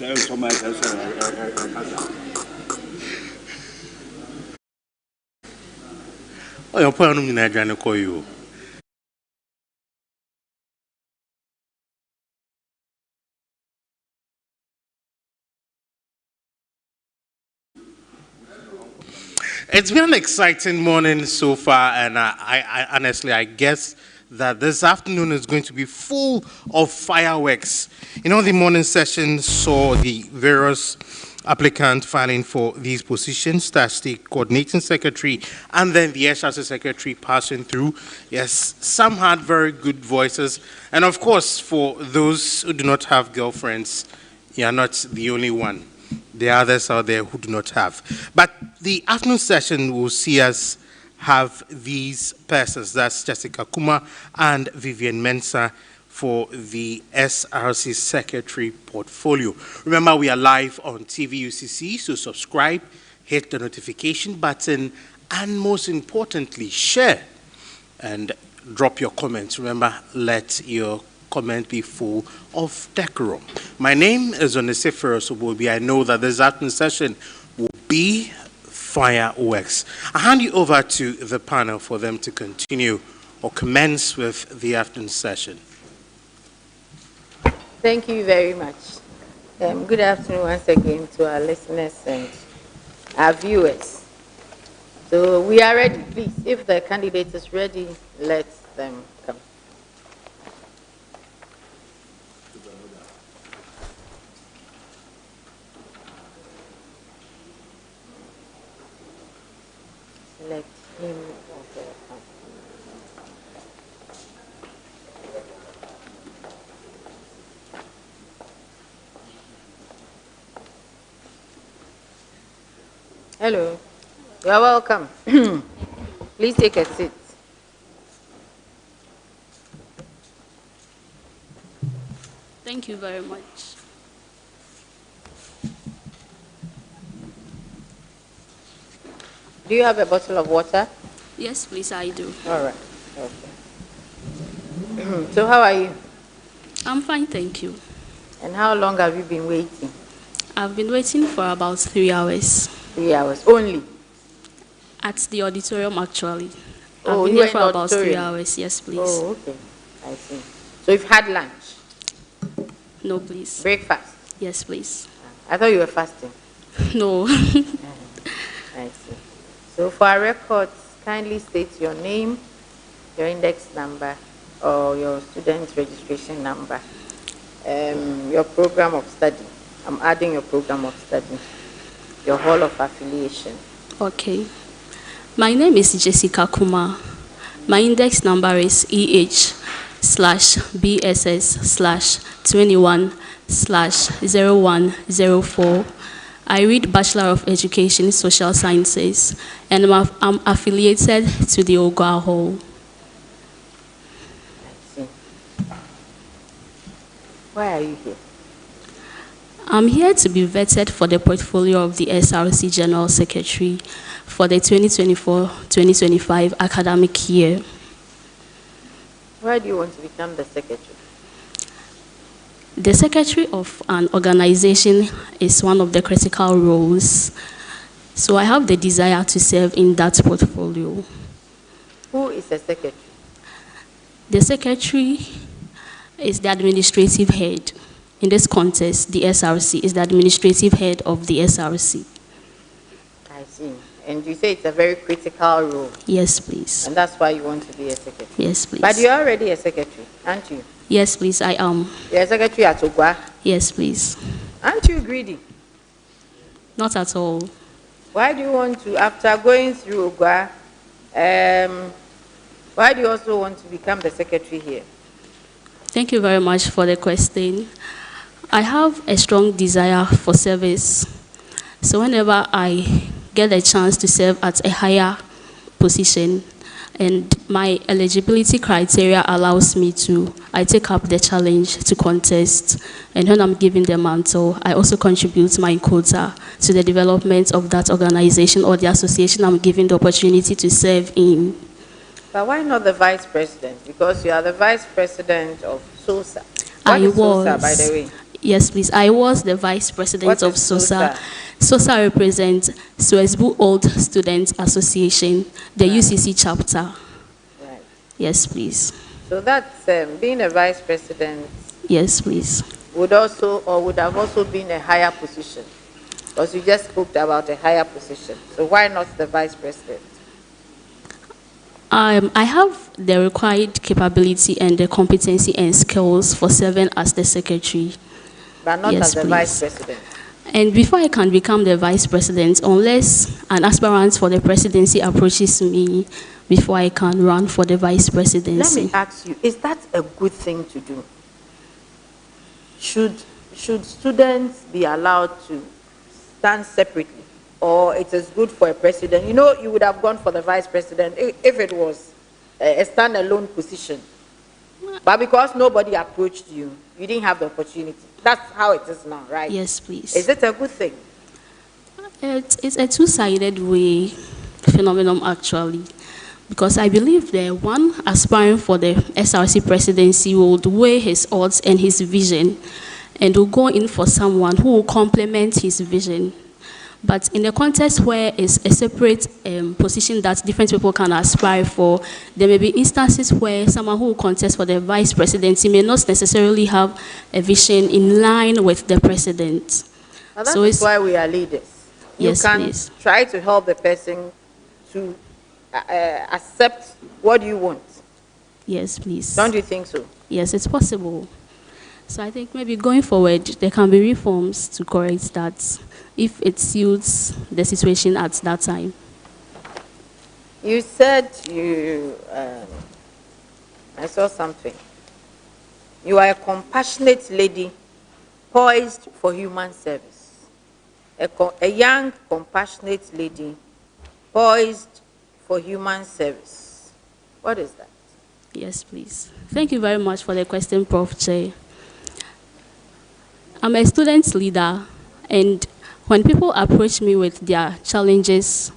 Oh, your point in Nigeria, call you. It's been an exciting morning so far, and I honestly, I guess that this afternoon is going to be full of fireworks. You know, the morning session saw the various applicants filing for these positions. That's the coordinating secretary and then the SRC secretary passing through. Yes, some had very good voices. And of course, for those who do not have girlfriends, you are not the only one. There are others out there who do not have. But the afternoon session will see us have these persons. That's Jessica Kuma and Vivian Mensah for the SRC Secretary portfolio. Remember, we are live on TV Ucc, so subscribe, hit the notification button, and most importantly, share and drop your comments. Remember, let your comment be full of decorum. My name is Ucc Src. I know that this afternoon session will be fireworks. I hand you over to the panel for them to continue or commence with the afternoon session. Thank you very much. Good afternoon once again to our listeners and our viewers. So we are ready. Please, if the candidate is ready, let them come. Select him as a Hello, you are welcome. Please take a seat. Thank you very much. Do you have a bottle of water? Yes, please, I do. All right. Okay. So how are you? I'm fine, thank you. And how long have you been waiting? I've been waiting for about 3 hours. 3 hours only? At the auditorium, actually. Oh, I've been you here for were in about the 3 auditorium? hours. Yes, please. Oh, okay. I see. So you've had lunch? No, please. Breakfast? Yes, please. I thought you were fasting. No. I see. So for our records, kindly state your name, your index number, or your student registration number, your program of study. I'm adding your program of study, your hall of affiliation. Okay. My name is Jessica Kuma. My index number is EH/BSS/21/0104. I read Bachelor of Education in Social Sciences, and I'm affiliated to the Ogwa Hall. I see. Why are you here? I'm here to be vetted for the portfolio of the SRC General Secretary for the 2024-2025 academic year. Why do you want to become the secretary? The secretary of an organization is one of the critical roles, so I have the desire to serve in that portfolio. Who is a secretary? The secretary is the administrative head. In this context, the SRC is the administrative head of the SRC. I see. And you say it's a very critical role. Yes, please. And that's why you want to be a secretary. Yes, please. But you're already a secretary, aren't you? Yes, please, I am. You're a secretary at Ogwa. Yes, please. Aren't you greedy? Not at all. Why do you want to, after going through Ogwa, why do you also want to become the secretary here? Thank you very much for the question. I have a strong desire for service. So whenever I get a chance to serve at a higher position, and my eligibility criteria allows me to, I take up the challenge to contest. And when I'm given the mantle, I also contribute my quota to the development of that organization or the association I'm given the opportunity to serve in. But why not the vice president? Because you are the vice president of SOSA. What I is was. SOSA, by the way? Yes, please. I was the vice president What of is SOSA. SOSA? SOSA represents Suezbu Old Students Association, the Right. UCC chapter. Right. Yes, please. So that's being a vice president Yes, please. would also or would have also been a higher position, because you just spoke about a higher position. So why not the vice president? I have the required capability and the competency and skills for serving as the secretary. But not Yes, as the please. vice president. And before I can become the vice president, unless an aspirant for the presidency approaches me before I can run for the vice Let presidency. me ask you, is that a good thing to do? Should students be allowed to stand separately? Or it is good for a president? You know, you would have gone for the vice president if it was a standalone position. But because nobody approached you, you didn't have the opportunity. That's how it is now, right? Yes, please. Is it a good thing? It's a two-sided way phenomenon, actually, because I believe the one aspiring for the SRC presidency would weigh his odds and his vision, and will go in for someone who will complement his vision. But in a context where it's a separate position that different people can aspire for, there may be instances where someone who will contest for the vice presidency may not necessarily have a vision in line with the president. Now that So is it's- why we are leaders. Yes, you can please. try to help the person to accept what you want. Yes, please. Don't you think so? Yes, it's possible. So I think maybe going forward, there can be reforms to correct that if it suits the situation at that time. You said I saw something. You are a compassionate lady poised for human service. A young, compassionate lady poised for human service. What is that? Yes, please. Thank you very much for the question, Prof. Che. I'm a student leader, and when people approach me with their challenges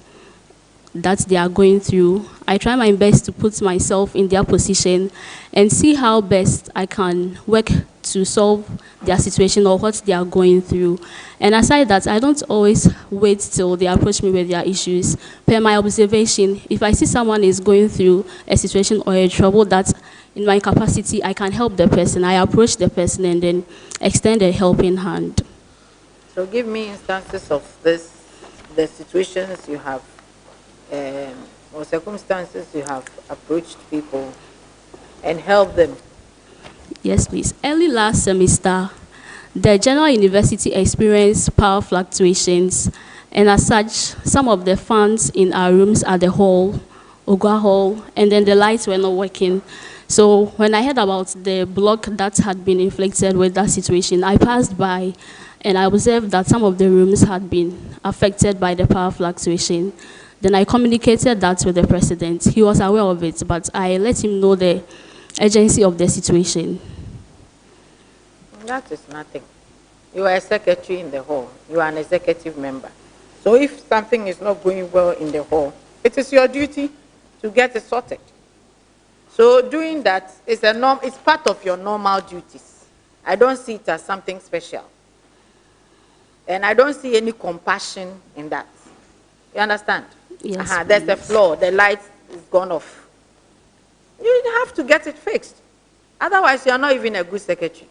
that they are going through, I try my best to put myself in their position and see how best I can work to solve their situation or what they are going through. And aside that, I don't always wait till they approach me with their issues. Per my observation, if I see someone is going through a situation or a trouble that in my capacity I can help the person, I approach the person and then extend a helping hand. So give me instances of this, the situations you have, or circumstances you have approached people and helped them. Yes, please. Early last semester, the General University experienced power fluctuations, and as such, some of the fans in our rooms at the hall, Ogwa Hall, and then the lights were not working. So when I heard about the block that had been inflicted with that situation, I passed by and I observed that some of the rooms had been affected by the power fluctuation. Then I communicated that with the president. He was aware of it, but I let him know the urgency of the situation. That is nothing. You are a secretary in the hall. You are an executive member. So if something is not going well in the hall, it is your duty to get it sorted. So doing that is it's part of your normal duties. I don't see it as something special. And I don't see any compassion in that. You understand? Yes, There's a please. flaw. The light is gone off. You have to get it fixed. Otherwise, you are not even a good secretary.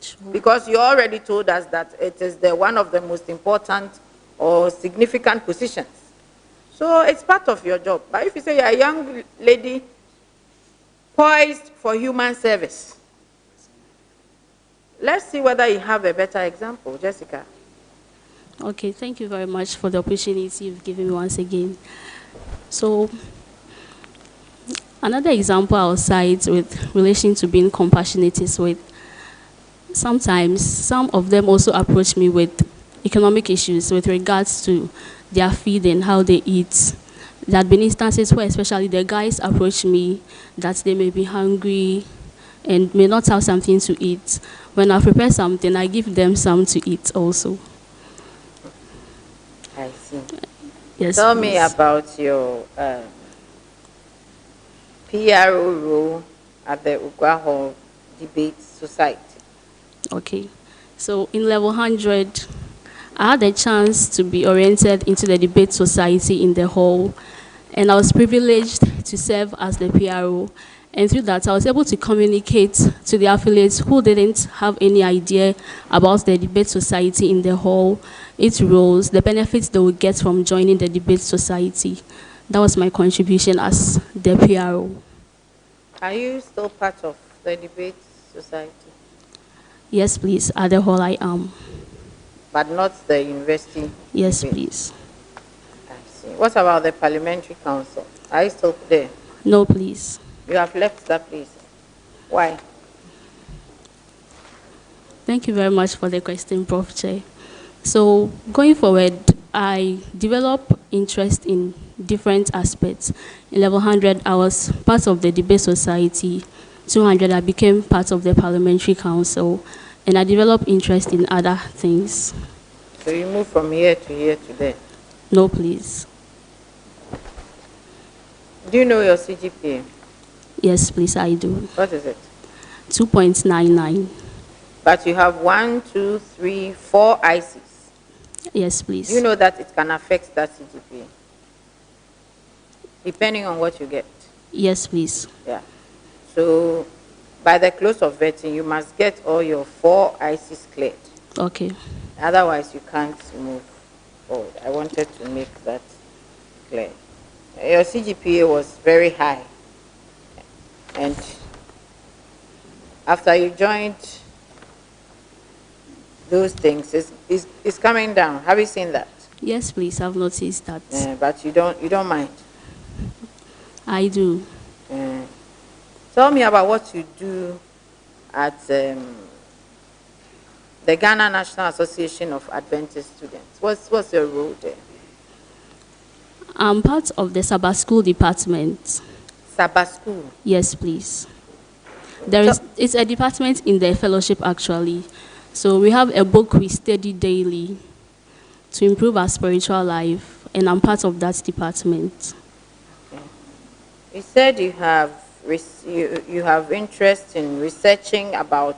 Sure. Because you already told us that it is one of the most important or significant positions. So it's part of your job. But if you say you're a young lady poised for human service, let's see whether you have a better example, Jessica. Okay, thank you very much for the opportunity you've given me once again. So, another example I'll cite with relation to being compassionate is with sometimes some of them also approach me with economic issues with regards to their feeding, how they eat. There have been instances where especially the guys approach me that they may be hungry and may not have something to eat. When I prepare something, I give them some to eat also. I see. Yes, Tell me please. about your PRO role at the Ogwa Hall Debate Society. Okay. So in level 100, I had a chance to be oriented into the debate society in the hall, and I was privileged to serve as the PRO. And through that, I was able to communicate to the affiliates who didn't have any idea about the debate society in the hall, its roles, the benefits they would get from joining the debate society. That was my contribution as the PRO. Are you still part of the debate society? Yes, please. At the hall, I am. But not the university? Yes, debate? please. I see. What about the parliamentary council? Are you still there? No, please. You have left that place. Why? Thank you very much for the question, Prof. Chair. So going forward, I developed interest in different aspects. In level 100, I was part of the debate society. 200, I became part of the parliamentary council, and I developed interest in other things. So you moved from here to there? No, please. Do you know your CGPA? Yes, please, I do. What is it? 2.99. But you have 1, 2, 3, 4 ICs. Yes, please. You know that it can affect that CGPA, depending on what you get. Yes, please. Yeah. So by the close of vetting, you must get all your 4 ICs cleared. Okay. Otherwise, you can't move forward. I wanted to make that clear. Your CGPA was very high. And after you joined those things, it's coming down. Have you seen that? Yes, please. I've noticed that. But you don't mind. I do. Tell me about what you do at the Ghana National Association of Adventist Students. What's your role there? I'm part of the Sabbath School department. Sabbath School? Yes, please. It's a department in the fellowship, actually. So we have a book we study daily to improve our spiritual life, and I'm part of that department. Okay. You said you have interest in researching about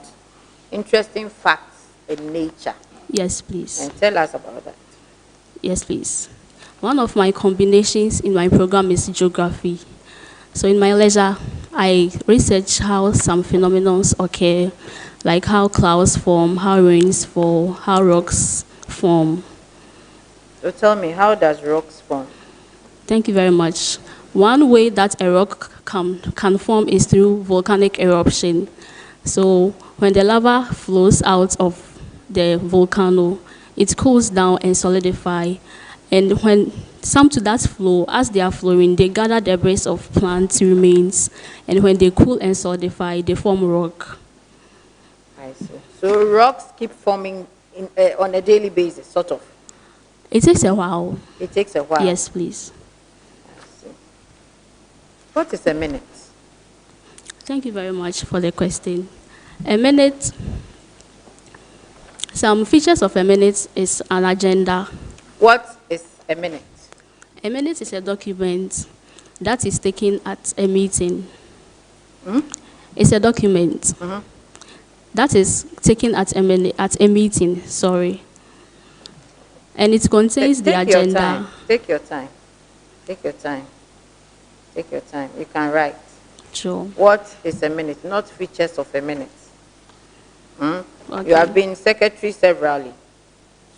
interesting facts in nature. Yes, please. And tell us about that. Yes, please. One of my combinations in my program is geography. So in my leisure, I research how some phenomena occur, like how clouds form, how rains fall, how rocks form. So tell me, how does rocks form? Thank you very much. One way that a rock can form is through volcanic eruption. So when the lava flows out of the volcano, it cools down and solidifies. And when some to that flow, as they are flowing, they gather debris of plant remains. And when they cool and solidify, they form rock. I see. So rocks keep forming on a daily basis, sort of? It takes a while. It takes a while? Yes, please. I see. What is a minute? Thank you very much for the question. A minute, some features of a minute is an agenda. What is a minute? A minute is a document that is taken at a meeting. It's a document that is taken at a meeting, sorry. And it contains the agenda. Take your time. Take your time. Take your time. You can write. Sure. What is a minute? Not features of a minute. Okay. You have been secretary severally.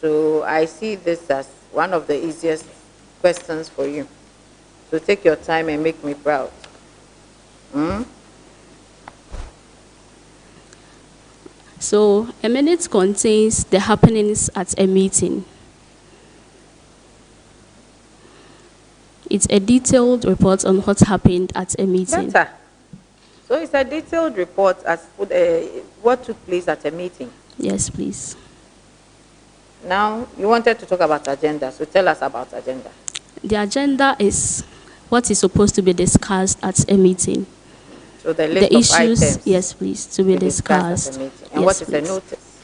So I see this as one of the easiest questions for you. So take your time and make me proud. So a minute contains the happenings at a meeting. It's a detailed report on what happened at a meeting. Better. So it's a detailed report as what took place at a meeting. Yes, please. Now, you wanted to talk about agenda, so tell us about agenda. The agenda is what is supposed to be discussed at a meeting. So the list of issues, items, yes, please, to be discussed. At a meeting. And yes, what is please. a notice?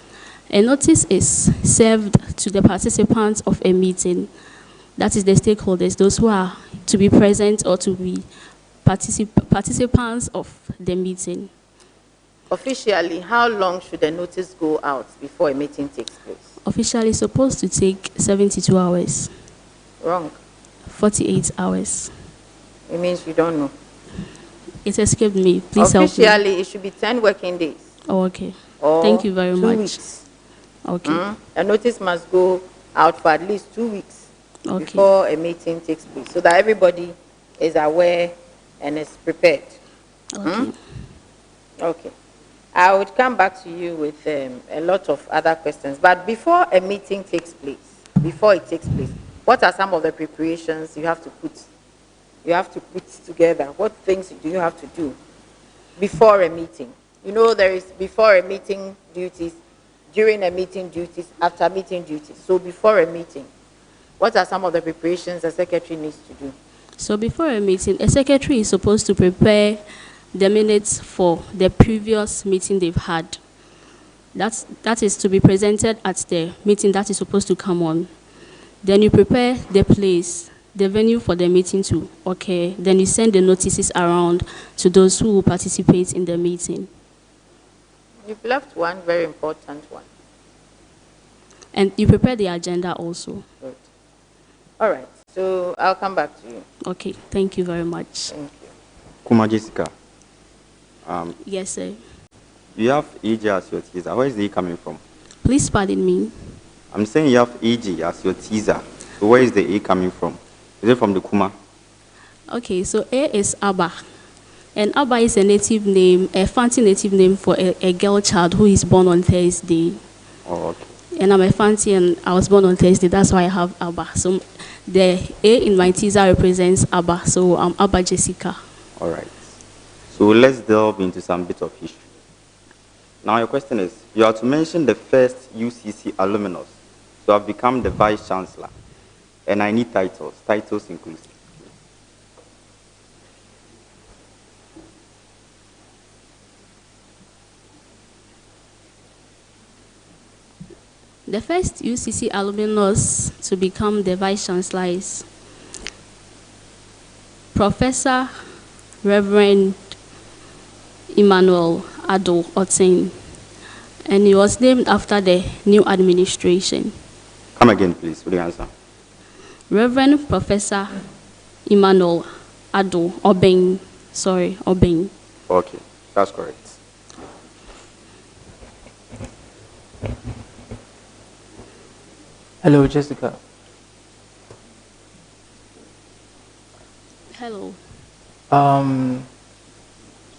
A notice is served to the participants of a meeting. That is the stakeholders, those who are to be present or to be participants of the meeting. Officially, how long should the notice go out before a meeting takes place? Officially supposed to take 72 hours, Wrong. 48 hours. It means you don't know. It escaped me. Please help me. Officially, it should be 10 working days. Oh, okay. Or Thank you very 2 much. weeks. Okay. A notice must go out for at least 2 weeks Okay. before a meeting takes place, so that everybody is aware and is prepared. Okay. Okay. I would come back to you with a lot of other questions. But before a meeting takes place, what are some of the preparations you have to put together? What things do you have to do before a meeting? You know, there is before a meeting duties, during a meeting duties, after meeting duties. So before a meeting, what are some of the preparations a secretary needs to do? So before a meeting, a secretary is supposed to prepare the minutes for the previous meeting they've had. That is to be presented at the meeting that is supposed to come on. Then you prepare the place, the venue for the meeting to occur. Then you send the notices around to those who will participate in the meeting. You've left one very important one. And you prepare the agenda also. Good. All right. So I'll come back to you. Okay, thank you very much. Thank you. Kuma Jessica, Yes, sir. you have EG as your teaser. Where is the E coming from? Please pardon me. I'm saying you have EG as your teaser. So where is the E coming from? Is it from the Kuma? Okay, so A is Abba. And Abba is a native name, a fancy native name for a girl child who is born on Thursday. Oh, okay. And I'm a fancy and I was born on Thursday. That's why I have Abba. So the A in my teaser represents Abba. So I'm Abba Jessica. All right. So let's delve into some bit of history. Now your question is, you are to mention the first UCC alumnus to have become the Vice Chancellor. And I need titles inclusive. The first UCC alumnus to become the Vice Chancellor is Professor Reverend Emmanuel Ado Otin, and he was named after the new administration. Come again, please, with the answer. Reverend Professor Emmanuel Ado Obeng. Okay, that's correct. Hello, Jessica. Hello.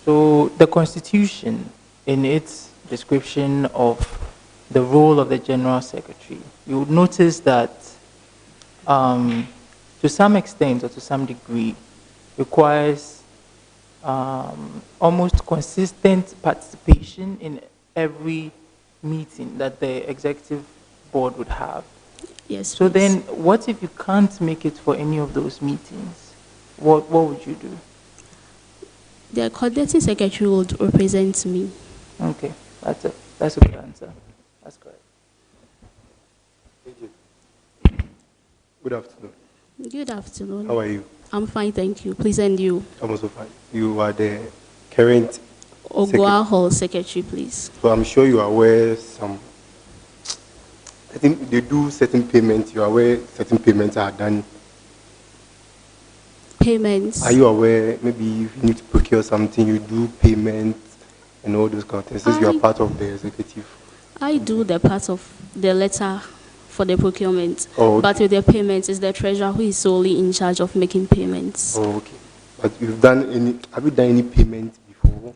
So the Constitution, in its description of the role of the General Secretary, you would notice that to some extent or to some degree requires almost consistent participation in every meeting that the executive board would have. Yes. So please. then, what if you can't make it for any of those meetings? What would you do? The coordinating secretary would represent me. Okay, that's a good answer. That's correct. Thank you. Good afternoon. Good afternoon. How are you? I'm fine, thank you. Please, and you? I'm also fine. You are the current Ogua Hall secretary, please. so I'm sure you are aware I think they do certain payments. You are aware certain payments are done. Payments. Are you aware maybe if you need to procure something, you do payments and all those kind of things, since you are part of the executive? I do the part of the letter for the procurement, Oh, okay. but with the payments, it's the treasurer who is solely in charge of making payments. Oh, okay. But have you done any payments before?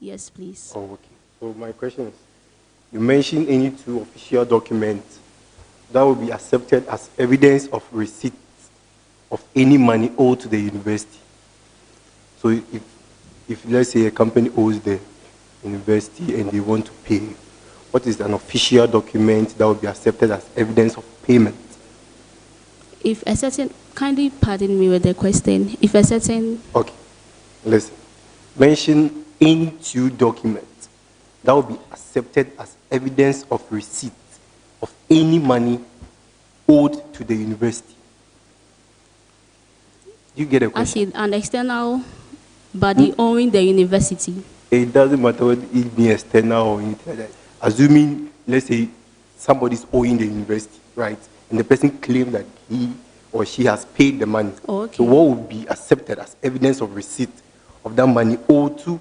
Yes, please. Oh, okay. So my question is, you mentioned any two official documents that will be accepted as evidence of receipt of any money owed to the university. So if let's say a company owes the university and they want to pay, what is an official document that will be accepted as evidence of payment? If a certain, kindly pardon me with the question. If a certain, Okay, listen. Mention any two documents that will be accepted as evidence of receipt of any money owed to the university. Do you get a as question? in an external body owing the university. It doesn't matter whether it be external or anything like that. Assuming, let's say, somebody's owing the university, right? And the person claims that he or she has paid the money. Okay. So what would be accepted as evidence of receipt of that money owed to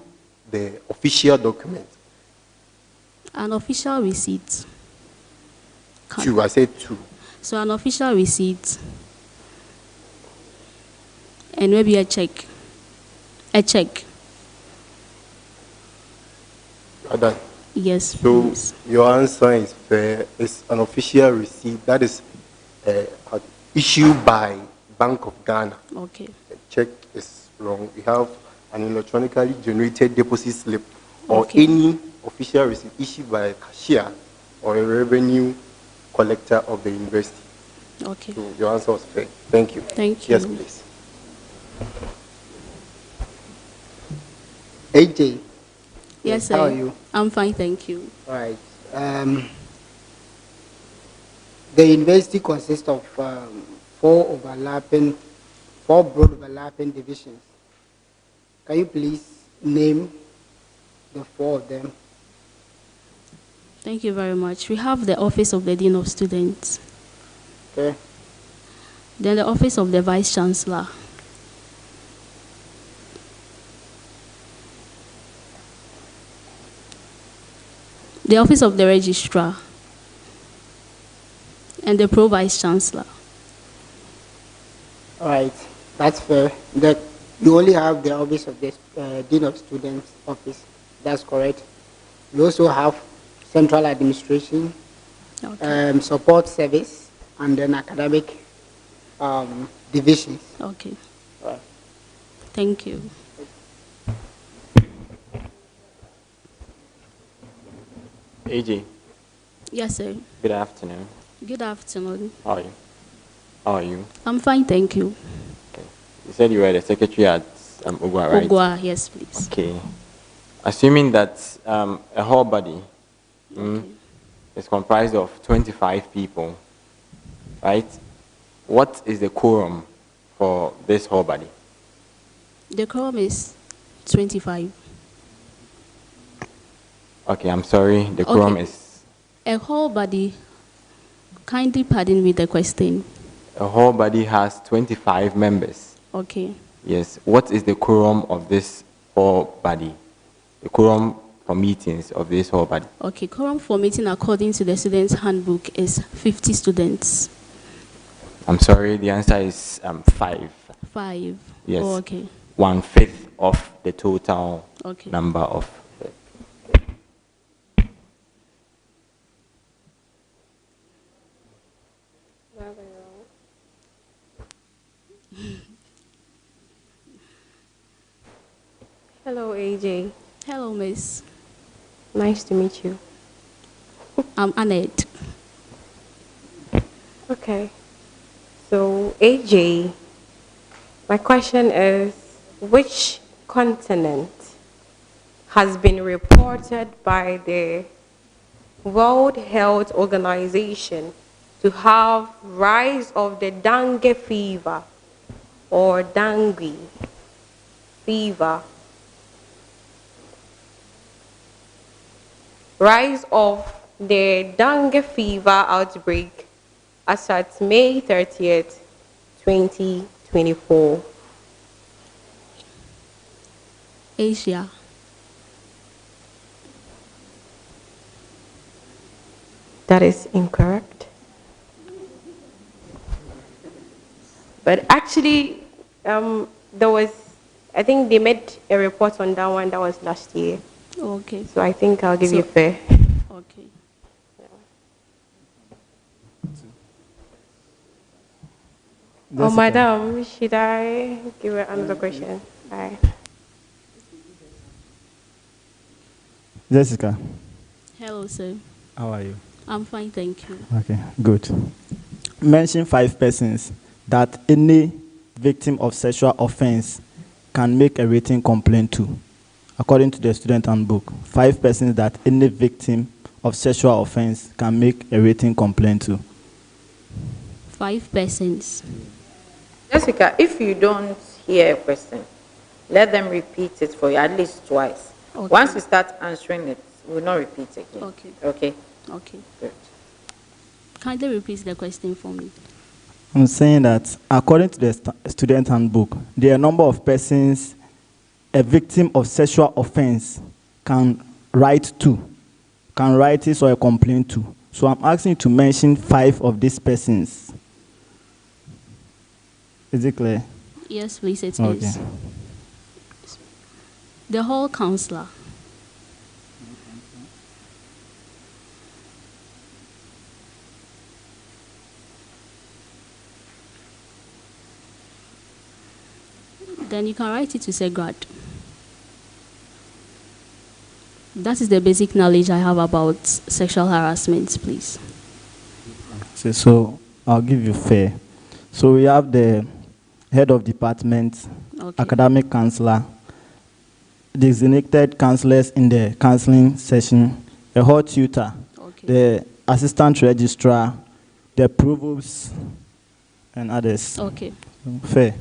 the official document? An official receipt. Two, I said two. So an official receipt and maybe a check. A check. Are done. Yes, So please. your answer is fair. It's an official receipt that is issued by Bank of Ghana. Okay. The check is wrong. We have an electronically generated deposit slip or Okay. any official receipt issued by a cashier or a revenue collector of the university. Okay. So your answer was fair. Thank you. Thank you. Yes, please. AJ. Yes, sir. How are you? I'm fine, thank you. All right. The university consists of four broad overlapping divisions. Can you please name the four of them? Thank you very much. We have the Office of the Dean of Students, Okay. then the Office of the Vice Chancellor, the Office of the Registrar, and the Pro Vice Chancellor. All right. That's fair. That you only have the office of the Dean of Students office. That's correct. You also have central administration, Okay. support service, and then academic divisions. Okay. All right. Thank you. AJ, Yes, sir. good afternoon. Good afternoon. How are you? How are you? I'm fine, thank you. Okay. You said you were the secretary at Ogwa, right? Ogwa, yes, please. Okay. Assuming that a whole body is comprised of 25 people, right? What is the quorum for this whole body? The quorum is 25. Okay, I'm sorry. The quorum Okay. is A whole body, kindly pardon me the question. a whole body has 25 members. Okay. Yes. What is the quorum of this whole body? The quorum for meetings of this whole body? Okay, quorum for meeting according to the student's handbook is 50 students. I'm sorry. The answer is 5. 5. Yes. Oh, okay. 1/5 of the total Okay. number of. Hello, AJ. Hello, miss. Nice to meet you. I'm Annette. Okay. So, AJ, my question is, which continent has been reported by the World Health Organization to have rise of the dengue fever or dengue fever? Rise of the dengue fever outbreak as at May 30th, 2024. Asia. That is incorrect. But actually, there was, I think they made a report on that one. That was last year. Okay. So I think I'll give So- you fair. Okay. Oh, madam, should I give her another question? Bye. Jessica, Hello, sir. how are you? I'm fine, thank you. Okay, good. Mention 5 persons that any victim of sexual offense can make a written complaint to, according to the student handbook. 5 persons that any victim of sexual offense can make a written complaint to. 5 persons. Jessica, if you don't hear a question, let them repeat it for you at least twice. Okay. Once you start answering it, we will not repeat again. Okay. Okay? Okay. Good. Kindly repeat the question for me. I'm saying that according to the student handbook, there are a number of persons a victim of sexual offense can write it or a complaint to. So I'm asking you to mention 5 of these persons. Is it clear? Yes, please, it Okay. is. The hall counselor. Then you can write it to say God. That is the basic knowledge I have about sexual harassment, please. So I'll give you fair. So we have the head of department, Okay. academic counselor, designated counselors in the counseling session, a hall tutor, Okay. the assistant registrar, the provost, and others. Okay. Fair.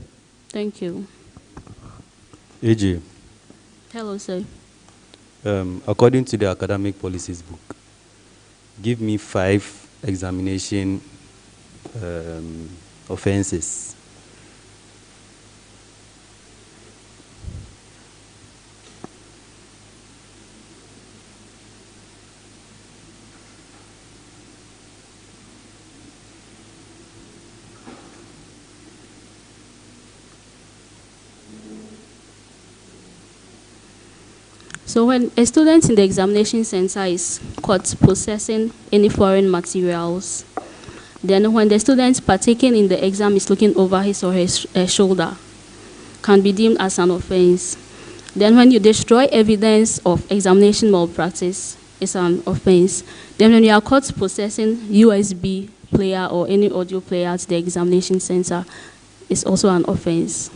Thank you. AJ, Hello, sir. according to the academic policies book, give me 5 examination offenses. So when a student in the examination center is caught possessing any foreign materials, then when the student partaking in the exam is looking over his or her shoulder, can be deemed as an offense. Then when you destroy evidence of examination malpractice, it's an offense. Then when you are caught possessing USB player or any audio player at the examination center, it's also an offense.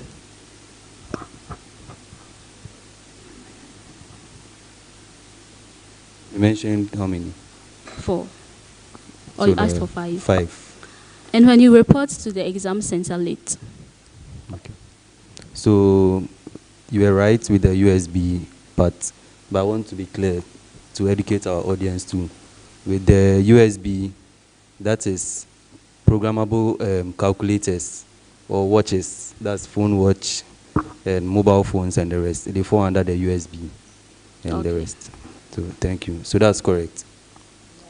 You mentioned how many? 4. Or So you asked the for 5. 5. And when you report to the exam center late. Okay. So you were right with the USB part, but I want to be clear to educate our audience too. With the USB, that is programmable calculators or watches. That's phone watch and mobile phones and the rest. They fall under the USB and the Okay. rest. So thank you. So that's correct.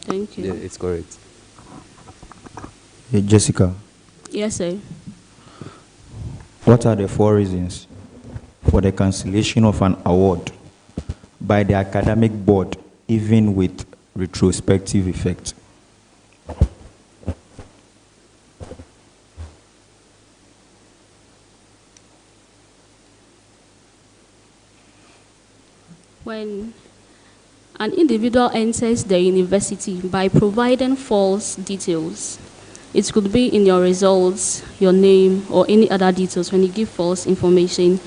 Thank you. Yeah, it's correct. Hey, Jessica, Yes, sir. what are the 4 reasons for the cancellation of an award by the academic board, even with retrospective effect? When an individual enters the university by providing false details, it could be in your results, your name, or any other details when you give false information.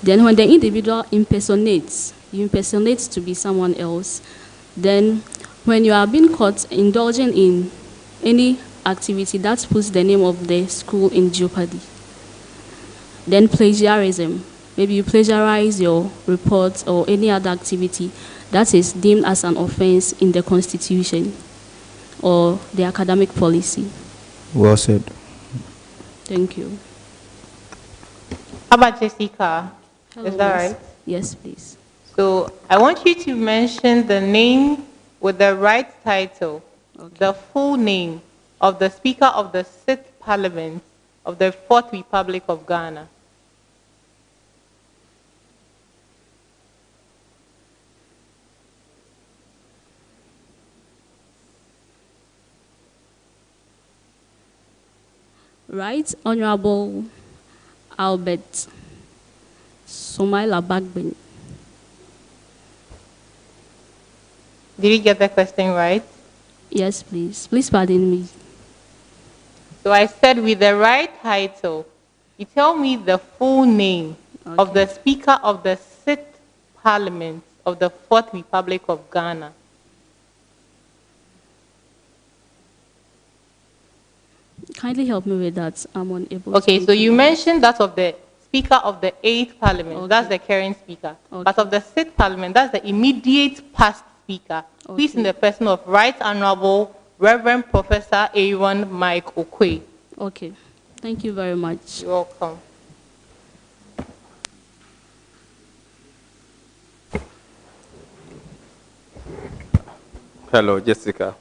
Then when the individual impersonates, you impersonate to be someone else. Then when you are being caught indulging in any activity that puts the name of the school in jeopardy. Then plagiarism. Maybe you plagiarize your report or any other activity that is deemed as an offense in the constitution or the academic policy. Well said. Thank you. How about Jessica? Hello, Is that miss. right? Yes, please. So I want you to mention the name with the right title, the full name of the Speaker of the 6th Parliament of the 4th Republic of Ghana. Right Honorable Albert Somaila Bagbin. Did you get the question right? Yes, please. Please pardon me. So I said with the right title, you tell me the full name of the Speaker of the 6th Parliament of the 4th Republic of Ghana. Kindly help me with that. I'm unable to. Okay, so you mentioned that of the Speaker of the 8th Parliament. That's the current Speaker. But of the 6th Parliament, that's the immediate past Speaker. He's in the person of Right Honorable Reverend Professor Aaron Mike Okwe. Okay. Thank you very much. You're welcome. Hello, Jessica.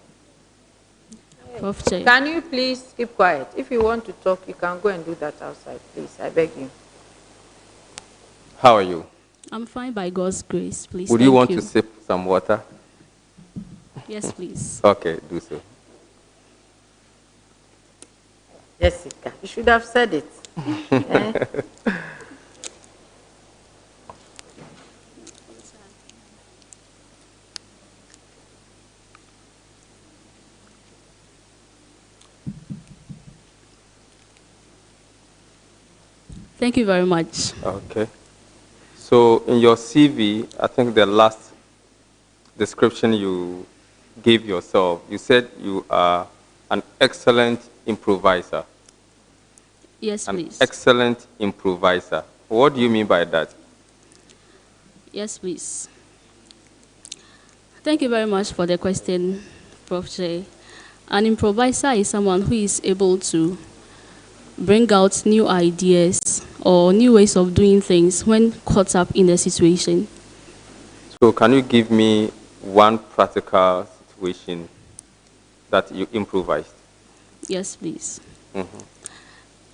Can you please keep quiet? If you want to talk, you can go and do that outside, please. I beg you. How are you? I'm fine by God's grace, please. Would you want to sip some water? Yes, please. Okay, do so. Jessica, you should have said it. Eh? Thank you very much. Okay. So in your CV, I think the last description you gave yourself, you said you are an excellent improviser. Yes, please. An excellent improviser. What do you mean by that? Yes, please. Thank you very much for the question, Prof. J. An improviser is someone who is able to bring out new ideas or new ways of doing things when caught up in a situation. So can you give me one practical situation that you improvised? Yes, please.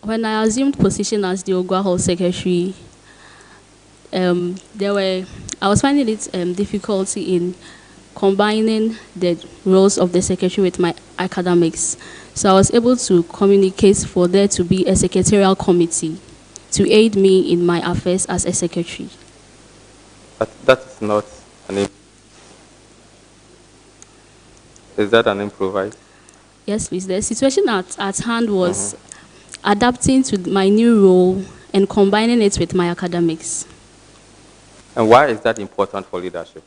When I assumed position as the Ogwa Hall Secretary, I was finding it difficulty in combining the roles of the secretary with my academics. So I was able to communicate for there to be a secretarial committee to aid me in my affairs as a secretary. That is not an Is that an improvise? Yes, please. The situation at hand was adapting to my new role and combining it with my academics. And why is that important for leadership?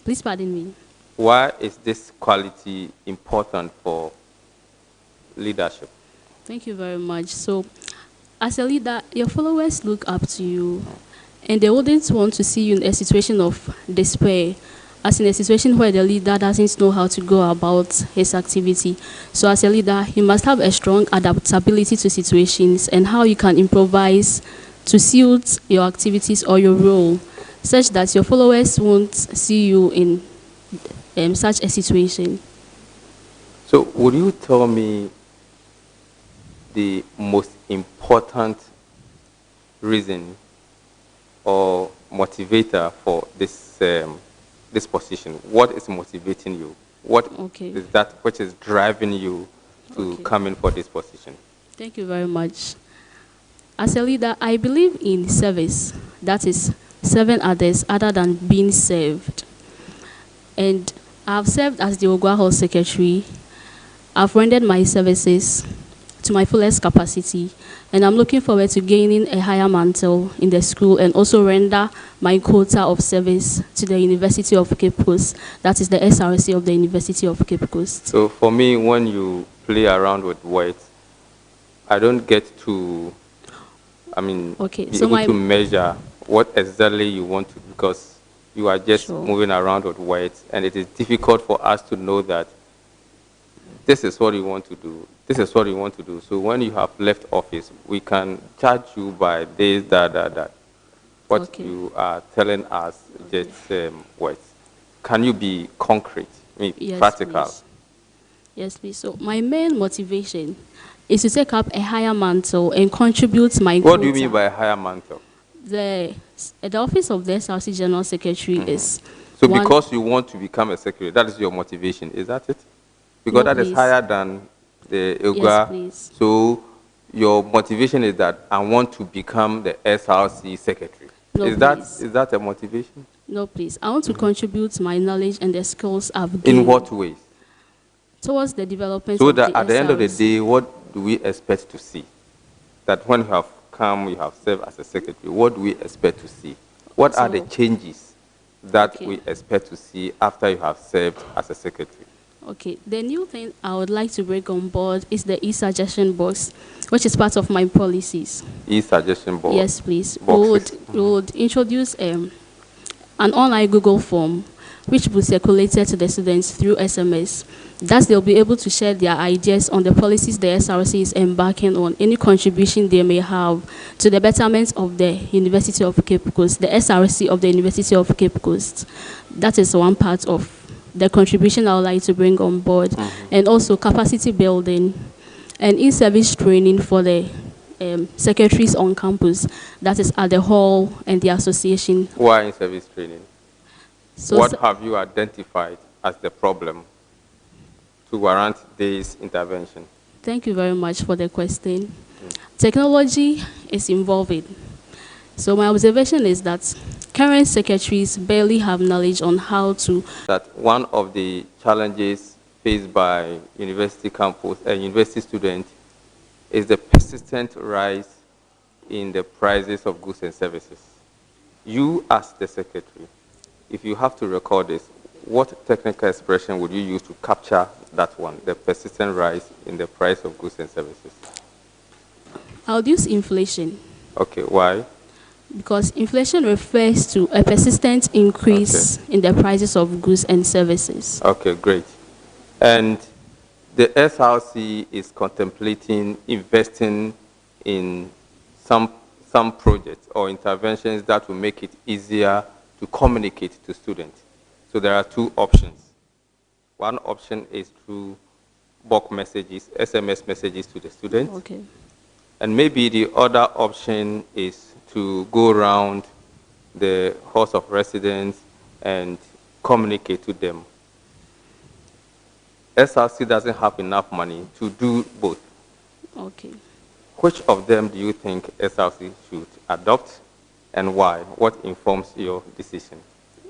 Please pardon me. Why is this quality important for leadership? Thank you very much. So, as a leader, your followers look up to you, and they wouldn't want to see you in a situation of despair, as in a situation where the leader doesn't know how to go about his activity. So, as a leader, you must have a strong adaptability to situations and how you can improvise to suit your activities or your role, such that your followers won't see you in such a situation. So would you tell me the most important reason or motivator for this this position? What is motivating you? What is that which is driving you to come in for this position? Thank you very much. As a leader, I believe in service. That is, serving others other than being served. And I've served as the Ogwa Hall Secretary. I've rendered my services to my fullest capacity, and I'm looking forward to gaining a higher mantle in the school and also render my quota of service to the University of Cape Coast. That is the SRC of the University of Cape Coast. So for me, when you play around with words, I don't get to, be able to measure what exactly you want to, because you are just moving around with words, and it is difficult for us to know that this is what you want to do. This is what you want to do. So when you have left office, we can judge you by this, that. What you are telling us, just words. Can you be concrete, practical? Please. Yes, please. So my main motivation is to take up a higher mantle and contribute my What do you mean by a higher mantle? The office of the SRC General Secretary is... So because you want to become a secretary, that is your motivation, is that it? Because that is higher than the ILGA. Yes, so your motivation is that I want to become the SRC secretary. No, is that a motivation? No, please. I want to contribute my knowledge and the skills I've gained. In what ways? Towards the development so of that the at the end of the SRC. day, what do we expect to see? That when you have come, you have served as a secretary, what do we expect to see? What are the changes that we expect to see after you have served as a secretary? Okay, the new thing I would like to bring on board is the e-suggestion box, which is part of my policies. E-suggestion box? Yes, please. Boxes. We would introduce an online Google form, which will be circulated to the students through SMS. Thus, they'll be able to share their ideas on the policies the SRC is embarking on, any contribution they may have to the betterment of the University of Cape Coast, the SRC of the University of Cape Coast. That is one part of the contribution I would like to bring on board, and also capacity building and in-service training for the secretaries on campus, that is at the hall and the association. Why in-service training? So what have you identified as the problem to warrant this intervention? Thank you very much for the question. Technology is involved. So my observation is that current secretaries barely have knowledge on how to... That one of the challenges faced by university campus and university students is the persistent rise in the prices of goods and services. You, as the secretary, if you have to record this, what technical expression would you use to capture that one, the persistent rise in the price of goods and services? I'll use inflation. Okay, why? Because inflation refers to a persistent increase in the prices of goods and services. Okay, great. And the SRC is contemplating investing in some projects or interventions that will make it easier to communicate to students. So there are two options. One option is through bulk messages, SMS messages to the students. Okay. And maybe the other option is to go around the halls of residence and communicate to them. SRC doesn't have enough money to do both. Okay. Which of them do you think SRC should adopt and why? What informs your decision?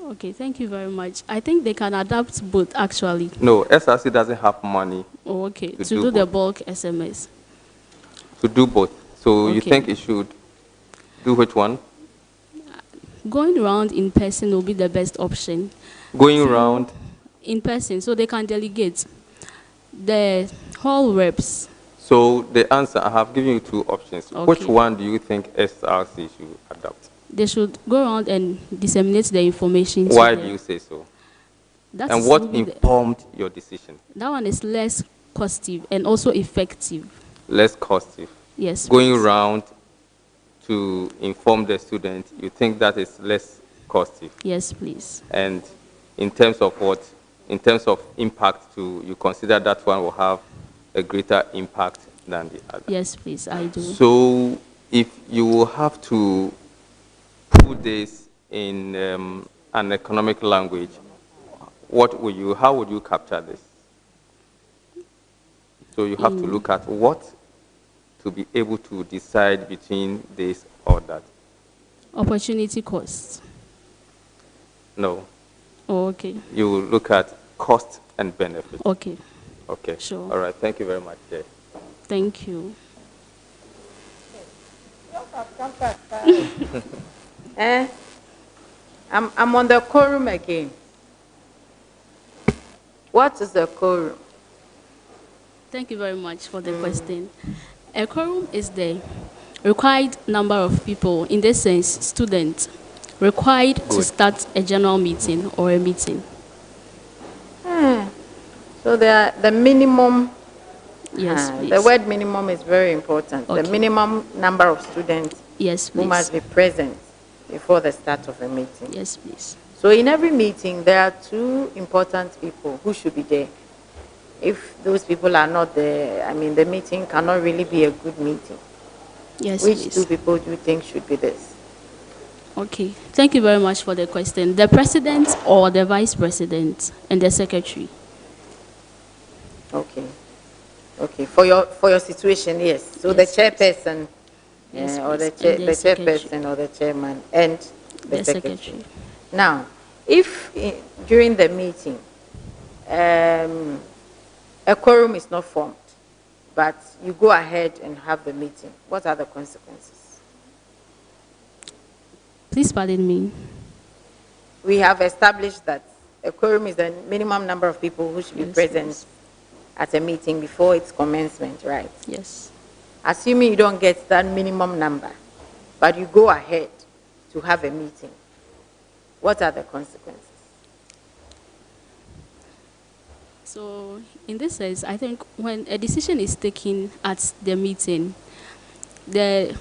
Okay, thank you very much. I think they can adapt both, actually. No, SRC doesn't have money. Oh, okay, to do the bulk SMS. To do both. So you think it should do which one? Going around in person will be the best option. Going around? In person, so they can delegate. The hall reps. So the answer, I have given you two options. Okay. Which one do you think SRC should adopt? They should go around and disseminate the information. Why do you say so? And what informed your decision? That one is less costly and also effective. Less costly? Yes. Going around to inform the student, you think that is less costly? Yes, please. And in terms of what? In terms of impact, you consider that one will have a greater impact than the other? Yes, please, I do. So if you will have to put this in an economic language, how would you capture this? So you have to look at what to be able to decide between this or that. Opportunity cost. No. Oh, okay. You will look at cost and benefit. Okay. Okay. Sure. All right. Thank you very much, Jay. Thank you. I'm on the quorum again. What is the quorum? Thank you very much for the question. A quorum is the required number of people, in this sense, students, required to start a general meeting or a meeting. So the minimum, yes, please. The word minimum is very important. Okay. The minimum number of students who must be present before the start of a meeting. Yes, please. So in every meeting, there are two important people who should be there. If those people are not there, I mean, the meeting cannot really be a good meeting. Yes, Which please. two people do you think should be this? Okay, thank you very much for the question. The president or the vice president and the secretary. Okay. Okay, for your situation, yes. So yes, the chairperson, yes, or the secretary. chairperson or the chairman and the secretary. Secretary. Now, if during the meeting a quorum is not formed, but you go ahead and have the meeting, what are the consequences? Please pardon me. We have established that a quorum is the minimum number of people who should be present at a meeting before its commencement, right? Yes. Assuming you don't get that minimum number, but you go ahead to have a meeting, what are the consequences? So in this sense, I think when a decision is taken at the meeting, the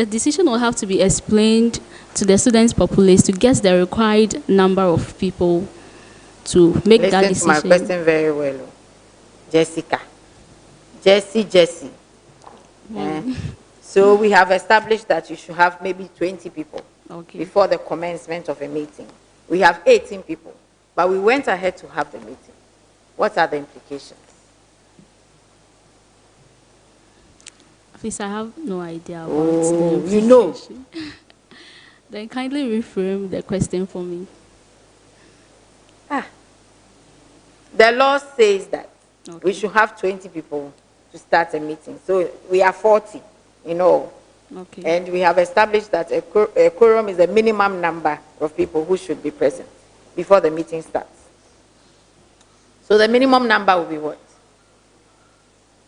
decision will have to be explained to the students' populace to get the required number of people to make that decision. Listen to my question very well. Jessica. Jessie. So we have established that you should have maybe 20 people before the commencement of a meeting. We have 18 people, but we went ahead to have the meeting. What are the implications? Please, I have no idea about the you know. Then kindly reframe the question for me. The law says that we should have 20 people to start a meeting. So we are 40 in all. And we have established that a quorum is a minimum number of people who should be present before the meeting starts. So the minimum number will be what?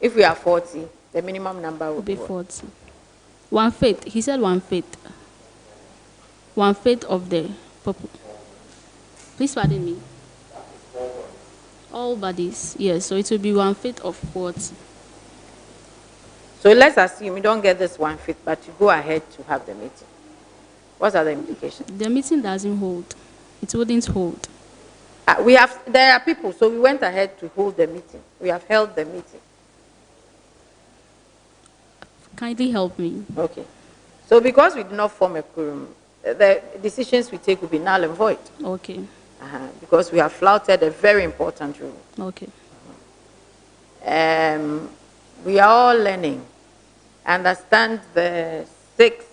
If we are 40, the minimum number will be 40. 1/5. He said 1/5. 1/5 of the people. Please pardon me. All bodies, yes. So it will be 1/5 of 40. So let's assume you don't get this 1/5, but you go ahead to have the meeting. What are the implications? The meeting doesn't hold. It wouldn't hold. There are people, so we went ahead to hold the meeting. We have held the meeting. Kindly help me. Okay. So because we did not form a quorum, the decisions we take will be null and void. Okay. Because we have flouted a very important rule. Okay. We are all learning. Understand the sixth,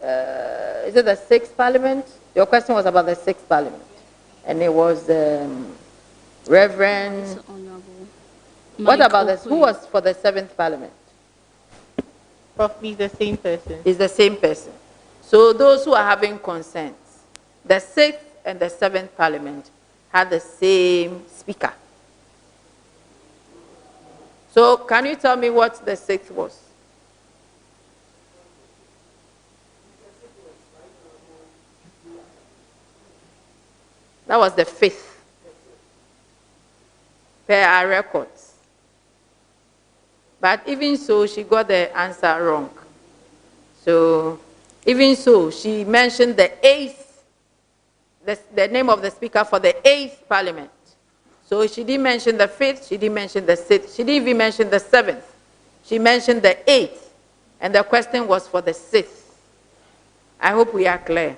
is it the sixth parliament? Your question was about the sixth parliament. And it was Reverend. What about this? Who was for the seventh parliament? Probably the same person. It's the same person. So those who are having concerns, the sixth and the seventh parliament had the same speaker. So can you tell me what the sixth was? That was the fifth, per our records. But even so, she got the answer wrong. So even so, she mentioned the eighth, the name of the speaker for the eighth parliament. So she didn't mention the fifth, she didn't mention the sixth, she didn't even mention the seventh. She mentioned the eighth, and the question was for the sixth. I hope we are clear.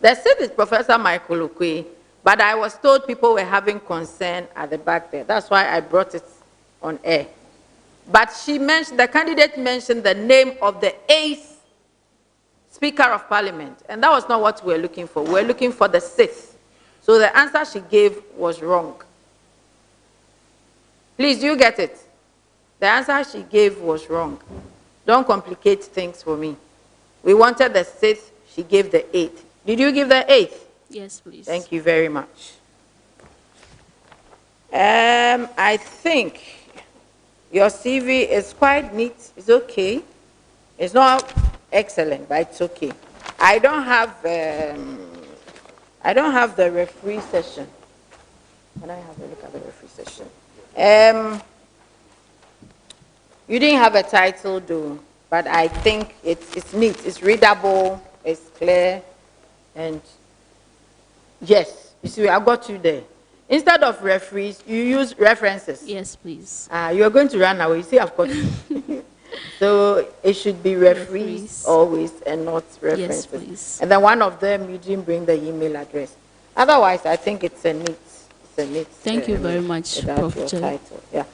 The sixth is Professor Michael Okwe, but I was told people were having concern at the back there. That's why I brought it on air. But she mentioned, the candidate mentioned the name of the eighth Speaker of Parliament, and that was not what we were looking for. We were looking for the sixth. So the answer she gave was wrong. Please, do you get it? The answer she gave was wrong. Don't complicate things for me. We wanted the sixth, she gave the eighth. Did you give the eighth? Yes, please. Thank you very much. I think your CV is quite neat. It's okay. It's not excellent, but it's okay. I don't have the referee session. Can I have a look at the referee session? You didn't have a title, though, but I think it's neat. It's readable. It's clear. And yes, you see, I got you there. Instead of referees, you use references. Yes, please. You are going to run away. You see, I've got you. So it should be referees always and not references. Yes, please. And then one of them, you didn't bring the email address. Otherwise, I think it's a neat. Thank you very much, Prof. Your title. Yeah.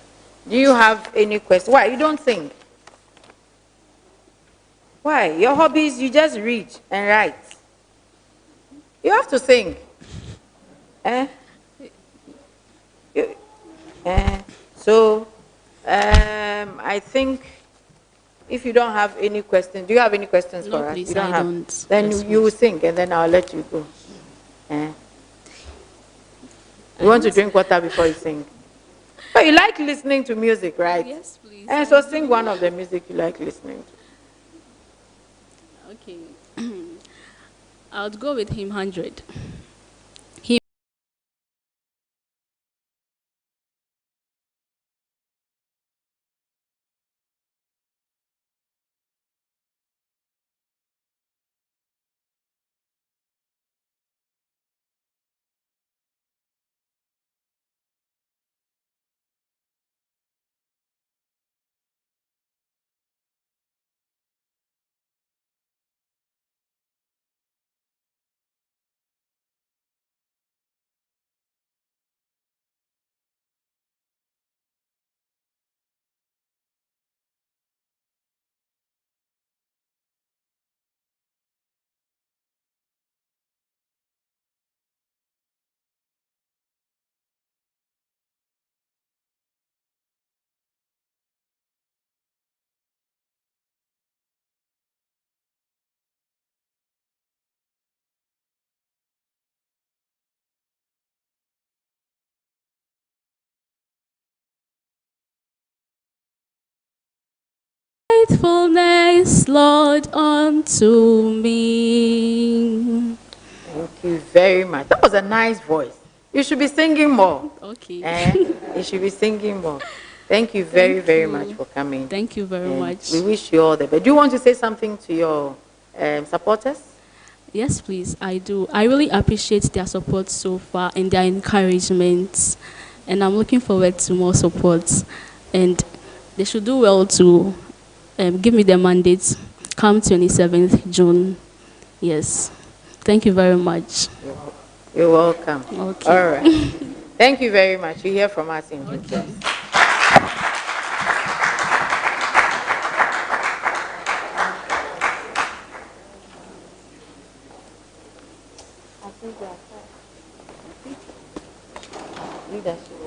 Do you have any questions? Why? You don't think? Why? Your hobbies, you just read and write. You have to think. So, I think If you don't have any questions, do you have any questions No, for us? please, You don't I have. don't. Then Yes, you will please. sing, and then I'll let you go. You want to drink water before you sing? But you like listening to music, right? Yes, please. And so sing one of the music you like listening to. Okay. I would go with him 100. Faithfulness, Lord, unto me. Thank you very much. That was a nice voice. You should be singing more. Okay. You should be singing more. Thank you very, very much for coming. Thank you very much. We wish you all the best. Do you want to say something to your supporters? Yes, please, I do. I really appreciate their support so far and their encouragement. And I'm looking forward to more support. And they should do well to give me the mandate come 27th June. Yes. Thank you very much. You're welcome. Okay. All right. Thank you very much. You hear from us in due course. Leadership.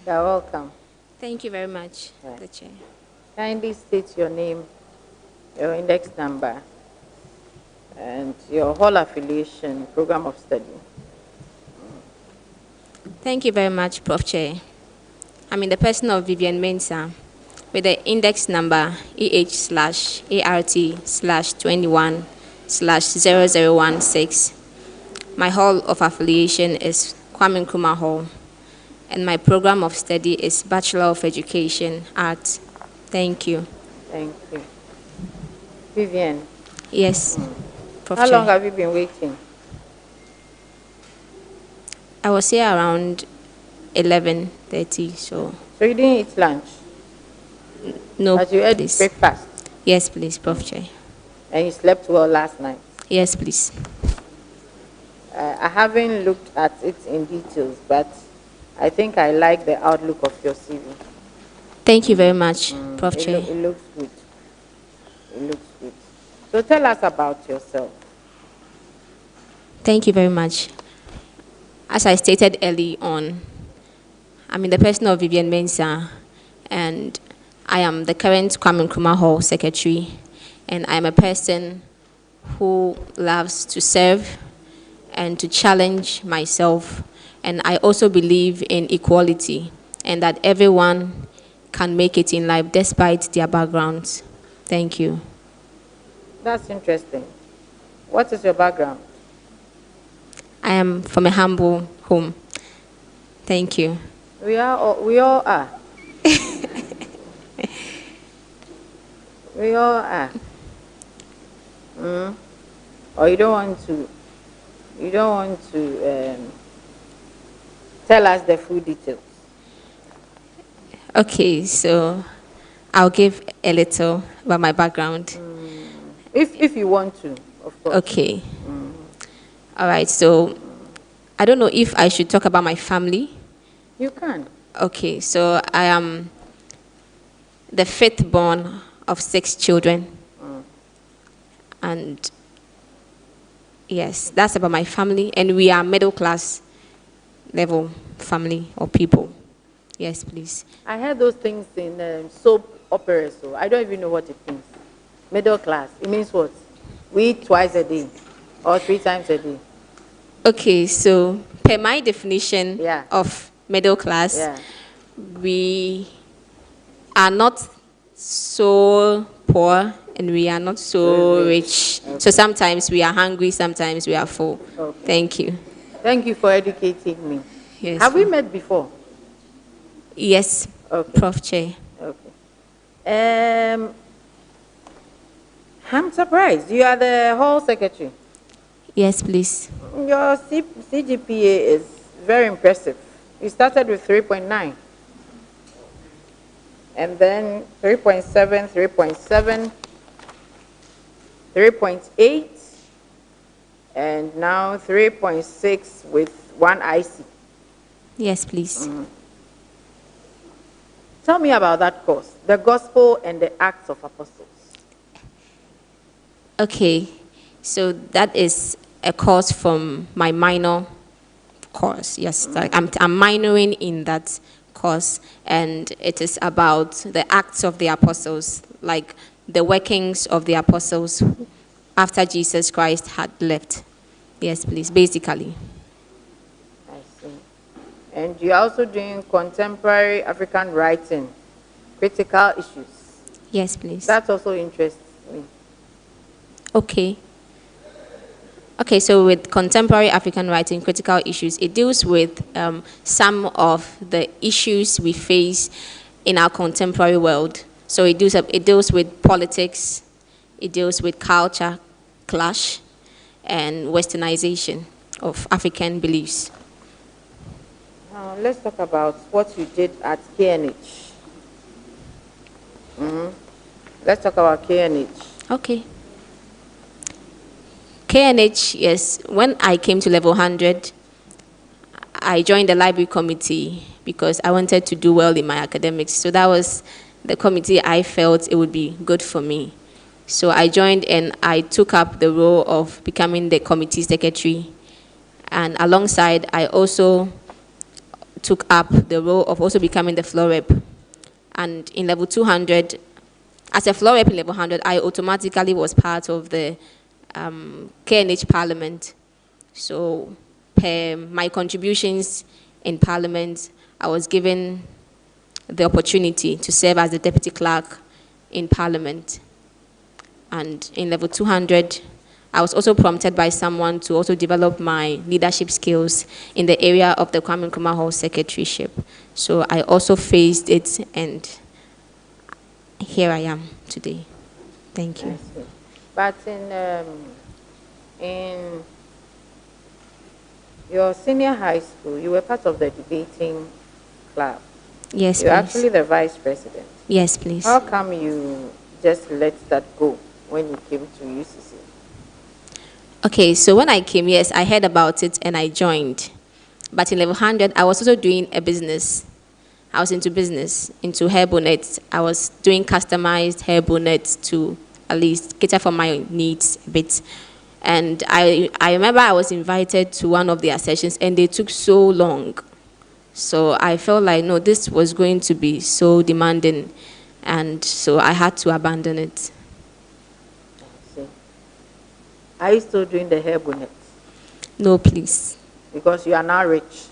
You're welcome. Thank you very much, the Chair. Kindly state your name, your index number, and your hall affiliation, program of study. Thank you very much, Prof. Chair. I'm in the person of Vivian Mensah with the index number EH/ART/21/0016. My hall of affiliation is Kuma Hall, and my program of study is Bachelor of Education, Art. Thank you. Thank you. Vivian. Yes, Prof. How Chair. long have you been waiting? I was here around 11:30, so. So you didn't eat lunch? No, But you ate please. breakfast? Yes, please, Prof. Chair. And you slept well last night? Yes, please. I haven't looked at it in details, but I think I like the outlook of your CV. Thank you very much, Prof. Chair. It looks good. It looks good. So tell us about yourself. Thank you very much. As I stated early on, I'm in the person of Vivian Mensah, and I am the current Kwame Nkrumah Hall Secretary, and I am a person who loves to serve and to challenge myself, and I also believe in equality and that everyone can make it in life despite their backgrounds. Thank you. That's interesting. What is your background? I am from a humble home. Thank you. We all are. We all are. Or you don't want to tell us the full details. Okay, so I'll give a little about my background. If you want to, of course. Okay. All right, so I don't know if I should talk about my family. You can. Okay, so I am the fifth born of 6 children. And yes, that's about my family. And we are middle class level family or people. Yes, please. I heard those things in soap operas, so I don't even know what it means. Middle class, it means what? We eat twice a day or 3 times a day. Okay, so per my definition of middle class, we are not so poor and we are not so rich. Okay. So sometimes we are hungry, sometimes we are full. Okay. Thank you. Thank you for educating me. Yes. Have we met before? Yes, okay. Prof. Chair. Okay. I'm surprised. You are the Hall Secretary. Yes, please. Your CGPA is very impressive. You started with 3.9. And then 3.7, 3.7, 3.8, and now 3.6 with 1 IC. Yes, please. Tell me about that course, the Gospel and the Acts of Apostles. Okay, so that is a course from my minor course. Yes, like I'm minoring in that course, and it is about the Acts of the Apostles, like the workings of the apostles after Jesus Christ had left. Yes, please, basically. I see. And you're also doing contemporary African writing, critical issues. Yes, please. That also interests me. Okay. Okay, so with contemporary African writing, critical issues, it deals with some of the issues we face in our contemporary world. So it deals with politics, it deals with culture clash, and westernization of African beliefs. Now let's talk about what you did at KNH. Let's talk about KNH. Okay. KNH, yes, when I came to level 100, I joined the library committee because I wanted to do well in my academics. So that was the committee I felt it would be good for me. So I joined and I took up the role of becoming the committee secretary. And alongside, I also took up the role of also becoming the floor rep. And in level 200, as a floor rep in level 100, I automatically was part of the KNH Parliament. So per my contributions in Parliament, I was given the opportunity to serve as the deputy clerk in Parliament. And in level 200, I was also prompted by someone to also develop my leadership skills in the area of the Kwame Nkrumah Hall secretaryship. So I also faced it, and here I am today. Thank you. But in your senior high school, you were part of the debating club. Yes, You're please. actually the vice president. Yes, please. How come you just let that go when you came to UCC? Okay, so when I came, yes, I heard about it and I joined. But in level 100, I was also doing a business. I was into business, into hair bonnets. I was doing customized hair bonnets to at least cater for my needs a bit. And I remember I was invited to one of their sessions and they took so long. So I felt like, no, this was going to be so demanding. And so I had to abandon it. Are you still doing the hair bonnets? No, please. Because you are now rich.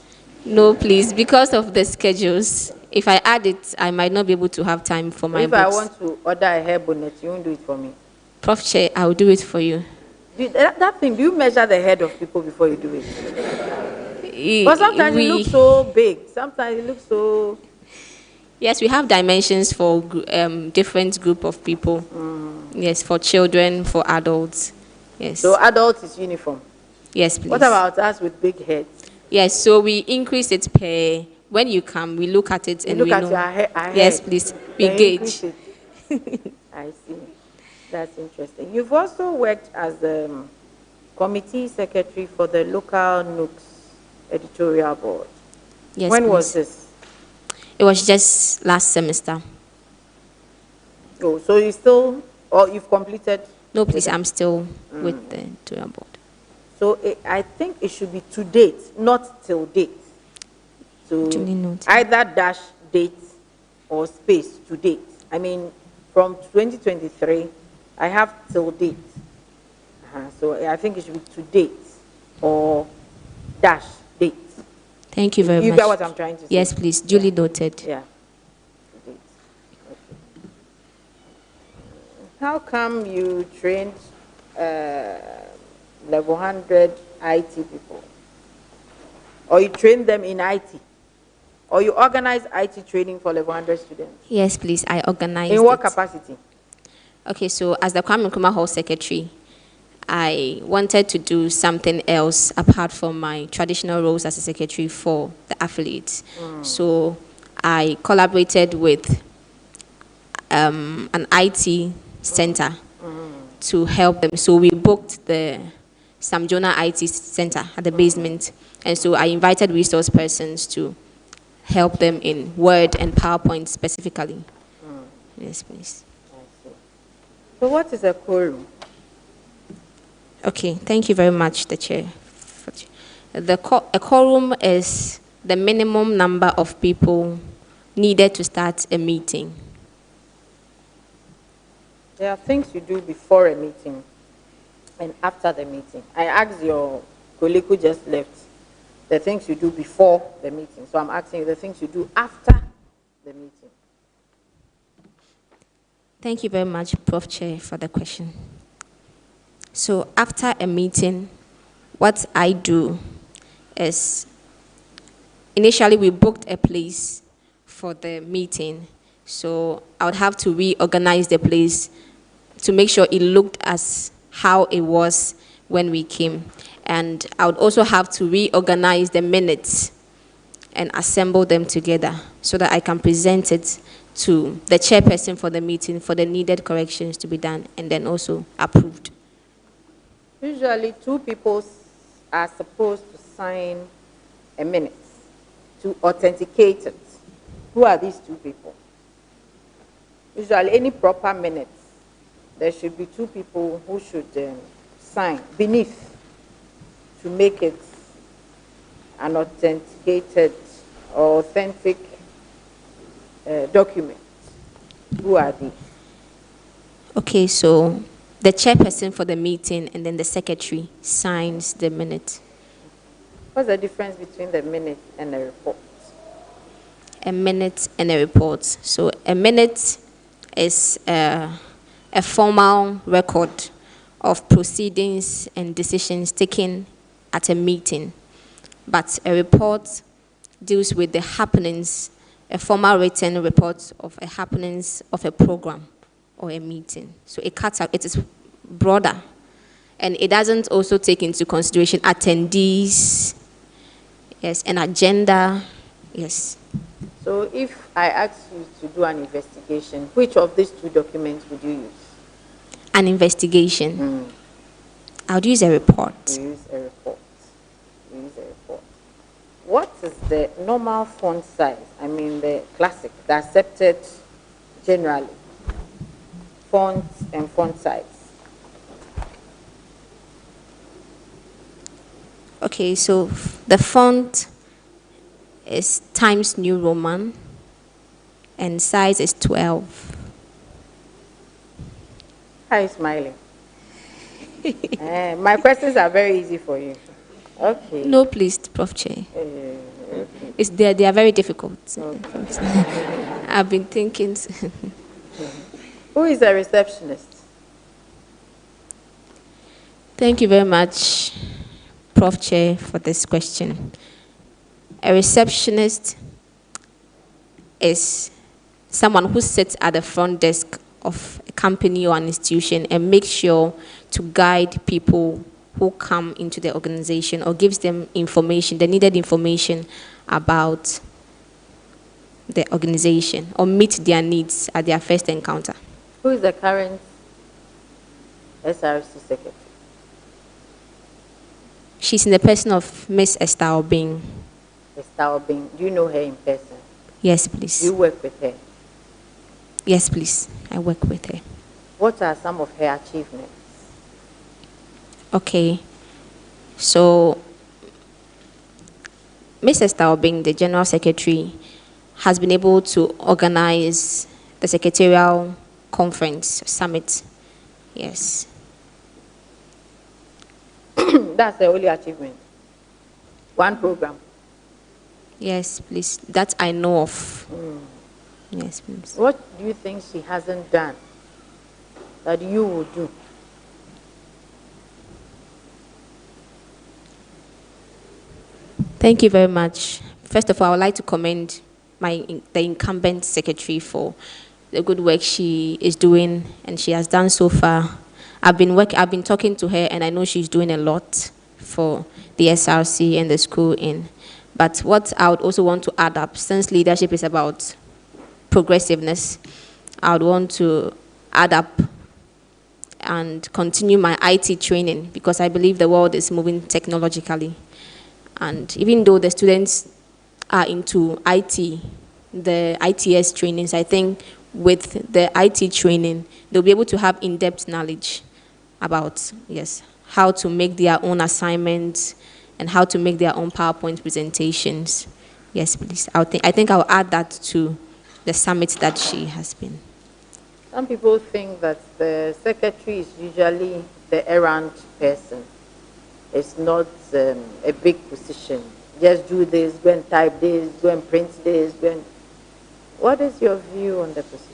No, please, because of the schedules. If I add it, I might not be able to have time for my If books. I want to order a hair bonnet, you won't do it for me? Prof. Chair, I will do it for you. That thing, do you measure the head of people before you do it? But sometimes it looks so big. Sometimes it looks so... Yes, we have dimensions for different group of people. Yes, for children, for adults. Yes. So adults is uniform? Yes, please. What about us with big heads? Yes, so we increase it per... When you come, we look at it and we know. Look at our head. Yes, please. We gauge. I see. That's interesting. You've also worked as the committee secretary for the local Nooks editorial board. Yes, when please. was this? It was just last semester. Oh, so you still, or you've completed? No, please, I'm still with the editorial board. So I think it should be to date, not till date. So either dash date or space to date. I mean, from 2023, I have till date. So I think it should be to date or dash date. Thank you very much. You get what I'm trying to say? Yes, please. Duly noted. Yeah. How come you trained level 100 IT people? Or you trained them in IT? Or you organize IT training for level 100 students? Yes, please. I organized In what it. capacity? Okay, so as the Kwame Nkrumah Hall secretary, I wanted to do something else apart from my traditional roles as a secretary for the affiliates. So I collaborated with an IT center to help them. So we booked the Samjona IT center at the basement. And so I invited resource persons to help them in Word and PowerPoint specifically. Yes, please. So what is a quorum? Okay, thank you very much, the chair. A quorum is the minimum number of people needed to start a meeting. There are things you do before a meeting and after the meeting. I asked your colleague who just left the things you do before the meeting. So I'm asking you the things you do after the meeting. Thank you very much, Prof. Chair, for the question. So after a meeting, what I do is, initially we booked a place for the meeting. So I would have to reorganize the place to make sure it looked as how it was when we came. And I would also have to reorganize the minutes and assemble them together so that I can present it to the chairperson for the meeting for the needed corrections to be done and then also approved. Usually 2 people are supposed to sign a minute to authenticate it. Who are these 2 people? Usually any proper minutes, there should be 2 people who should sign beneath to make it an authenticated or authentic documents? Who are they? Okay, so the chairperson for the meeting and then the secretary signs the minute. What's the difference between the minute and the report? A minute and a report. So a minute is a formal record of proceedings and decisions taken at a meeting. But a report deals with the happenings, a formal written report of a happenings of a program or a meeting. So it cuts out, it is broader. And it doesn't also take into consideration attendees, yes, an agenda, yes. So if I ask you to do an investigation, which of these two documents would you use? An investigation. I would use a report. You use a report. You use a report. What is the normal font size? I mean the classic, the accepted generally. Font and font size. Okay, so the font is Times New Roman and size is 12. How are you smiling? My questions are very easy for you. Okay. No, please, Prof. Che. Okay. They are very difficult. Okay. I've been thinking. Who is a receptionist? Thank you very much, Prof. Che, for this question. A receptionist is someone who sits at the front desk of a company or an institution and makes sure to guide people who come into the organization or gives them information, the needed information about the organization or meet their needs at their first encounter. Who is the current SRC secretary? She's in the person of Miss Esther Obing. Esther Obing. Do you know her in person? Yes, please. Do you work with her? Yes, please. I work with her. What are some of her achievements? Okay. So, Miss Esther Obing, the General Secretary, has been able to organize the secretarial conference summit. Yes. That's the only achievement. One program. Yes, please. That I know of. Yes, please. What do you think she hasn't done that you would do? Thank you very much. First of all, I would like to commend the incumbent secretary for the good work she is doing and she has done so far. I've been talking to her and I know she's doing a lot for the SRC and the school But what I would also want to add up, since leadership is about progressiveness, I would want to add up and continue my IT training because I believe the world is moving technologically. And even though the students are into IT, the ITS trainings, I think with the IT training, they'll be able to have in-depth knowledge about, yes, how to make their own assignments and how to make their own PowerPoint presentations. Yes, please. I think I'll add that to the summit that she has been. Some people think that the secretary is usually the errand person. It's not a big position. Just do this, go and type this, go and print this, go and... What is your view on the position?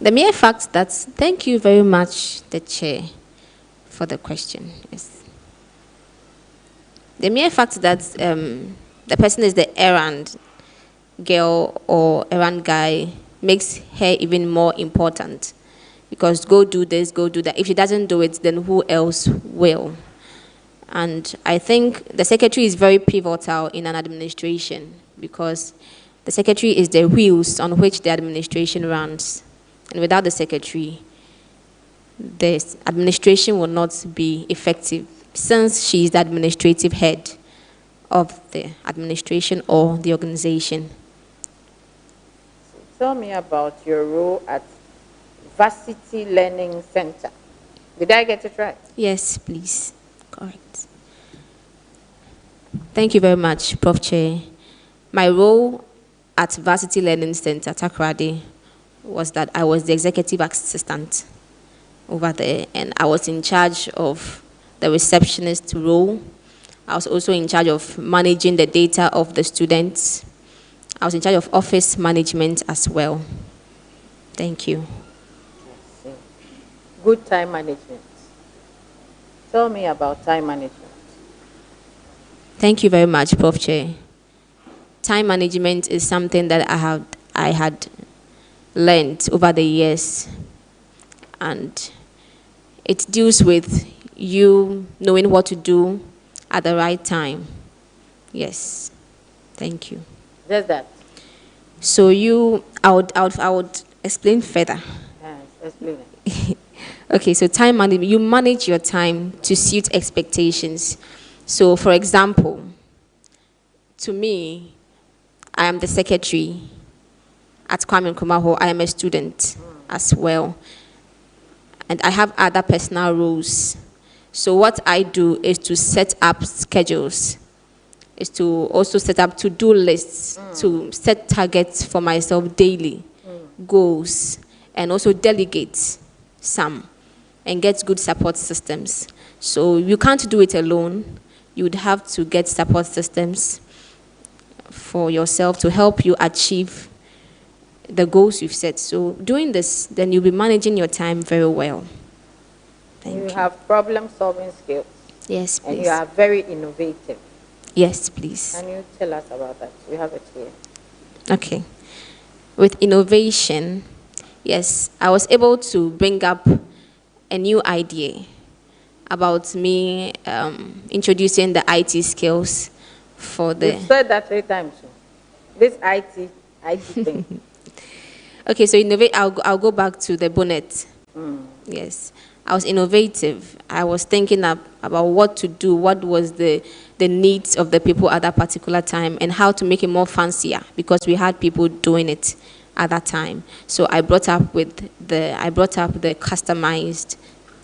The mere fact that, thank you very much, the chair, for the question. Yes. The mere fact that the person is the errand girl or errand guy makes her even more important. Because go do this, go do that. If she doesn't do it, then who else will? And I think the secretary is very pivotal in an administration because the secretary is the wheels on which the administration runs. And without the secretary, the administration will not be effective since she is the administrative head of the administration or the organization. Tell me about your role at Varsity Learning Center. Did I get it right? Yes, please. Correct. Thank you very much, Prof. Chair. My role at Varsity Learning Center, Takoradi, was that I was the executive assistant over there, and I was in charge of the receptionist role. I was also in charge of managing the data of the students. I was in charge of office management as well. Thank you. Good time management. Tell me about time management. Thank you very much, Prof. Chair. Time management is something that I had learned over the years, and it deals with you knowing what to do at the right time. Yes. Thank you. Just that. So I would explain further. Yes, explain it. Okay, so time management, you manage your time to suit expectations. So, for example, to me, I am the secretary at Kwame Nkrumah Hall. I am a student as well. And I have other personal roles. So what I do is to set up schedules, is to also set up to-do lists, to set targets for myself daily, goals, and also delegate some, and get good support systems. So you can't do it alone. You would have to get support systems for yourself to help you achieve the goals you've set. So doing this, then you'll be managing your time very well. Thank you. You have problem-solving skills. Yes, please. And you are very innovative. Yes, please. Can you tell us about that? We have it here. Okay. With innovation, yes, I was able to bring up a new idea about me introducing the IT skills for the... You said that 3 times. This IT thing. Okay, so I'll go back to the bonnet. Yes, I was innovative. I was thinking about what to do, what was the needs of the people at that particular time, and how to make it more fancier, because we had people doing it at that time. So I brought up the customized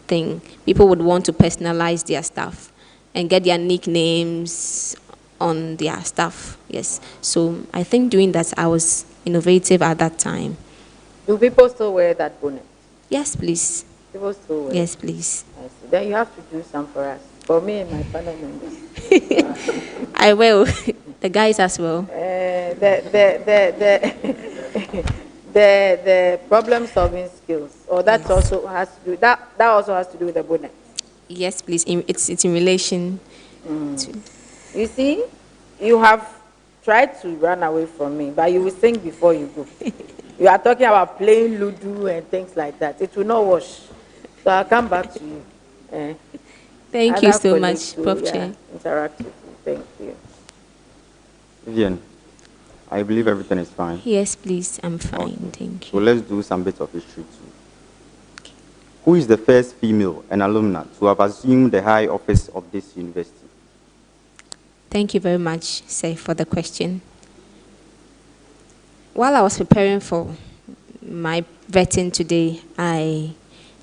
thing. People would want to personalize their stuff and get their nicknames on their stuff. Yes. So I think doing that, I was innovative at that time. Do people still wear that bonnet? Yes, please. People still wear. Yes, please. I see. Then you have to do some for us, for me and my fellow members. I will. The guys as well. The problem-solving skills, or that also has to do that also has to do with the bonnet. Yes, please. It's in relation to. You see, you have tried to run away from me, but you will think before you go. You are talking about playing Ludo and things like that. It will not wash. So I'll come back to you. Thank you so much, Prof. Chair. Interact with you. Thank you. Vivian, I believe everything is fine. Yes, please. I'm fine. Okay. Thank you. So let's do some bit of history too. Okay. Who is the first female and alumna to have assumed the high office of this university? Thank you very much, sir, for the question. While I was preparing for my vetting today, I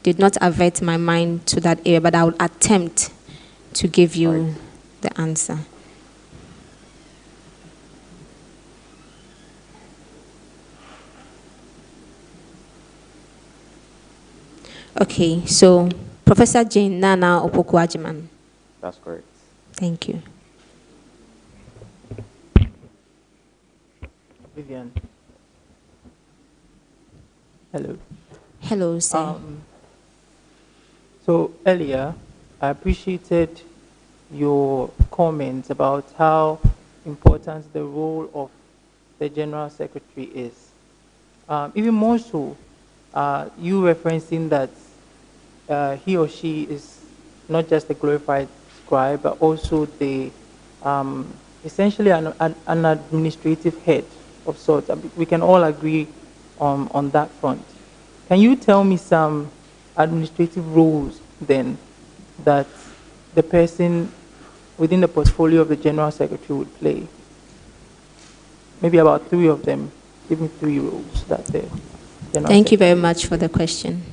did not avert my mind to that area, but I will attempt to give you the answer. Okay, so Professor Jane Nana Opoku-Agyeman. That's correct. Thank you. Vivian. Hello. Hello, sir. So earlier, I appreciated your comments about how important the role of the General Secretary is. Even more so, you referencing that he or she is not just a glorified scribe, but also the essentially an administrative head of sorts. We can all agree on that front. Can you tell me some administrative roles then that the person within the portfolio of the General Secretary would play? Maybe about 3 of them. Give me 3 roles that the General Thank you very much for the question.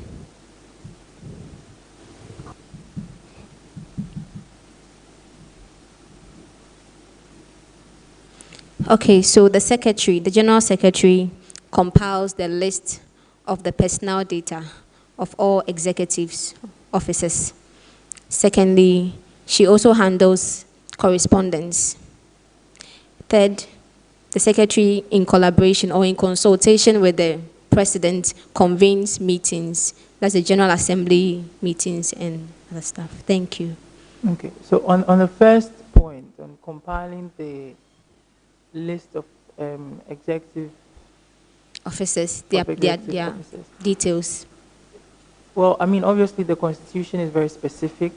Okay, so the secretary, the general secretary, compiles the list of the personnel data of all executives, officers. Secondly, she also handles correspondence. Third, the secretary, in collaboration or in consultation with the president, convenes meetings. That's the General Assembly meetings and other stuff. Thank you. Okay, so on the first point, on compiling the list of executive officers, their officers. details. Well, I mean, obviously the Constitution is very specific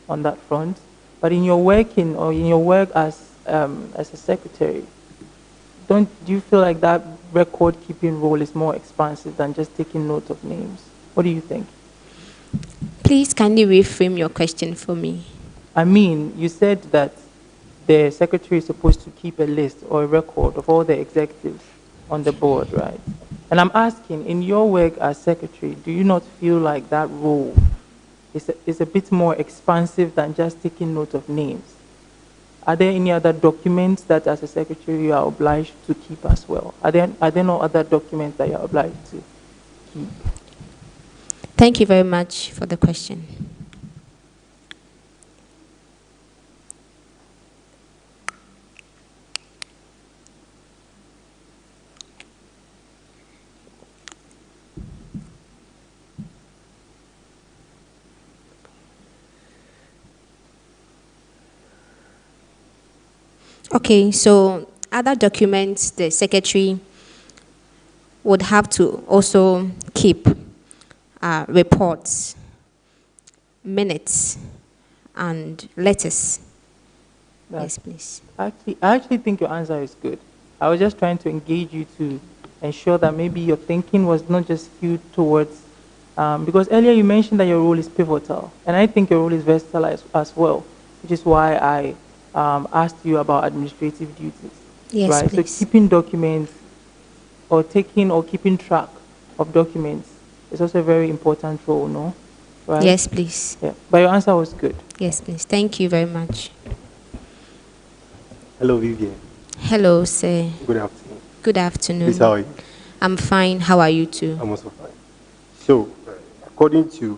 on that front, but in your working or in your work as a secretary, do you feel like that record-keeping role is more expansive than just taking note of names? What do you think? Please kindly reframe your question for me. I mean, you said that the secretary is supposed to keep a list or a record of all the executives on the board, right? And I'm asking, in your work as secretary, do you not feel like that role is a bit more expansive than just taking note of names? Are there any other documents that as a secretary you are obliged to keep as well? Are there no other documents that you are obliged to keep? Thank you very much for the question. Okay, so other documents the secretary would have to also keep reports, minutes, and letters. Yes, please. I actually think your answer is good. I was just trying to engage you to ensure that maybe your thinking was not just skewed towards, because earlier you mentioned that your role is pivotal, and I think your role is versatile as well, which is why I asked you about administrative duties. Yes, right? please. So keeping documents or taking or keeping track of documents is also a very important role, no? Right? Yes, please. Yeah. But your answer was good. Yes, please. Thank you very much. Hello, Vivian. Hello, sir. Good afternoon. Good afternoon. Please, how are you? I'm fine. How are you too? I'm also fine. So, according to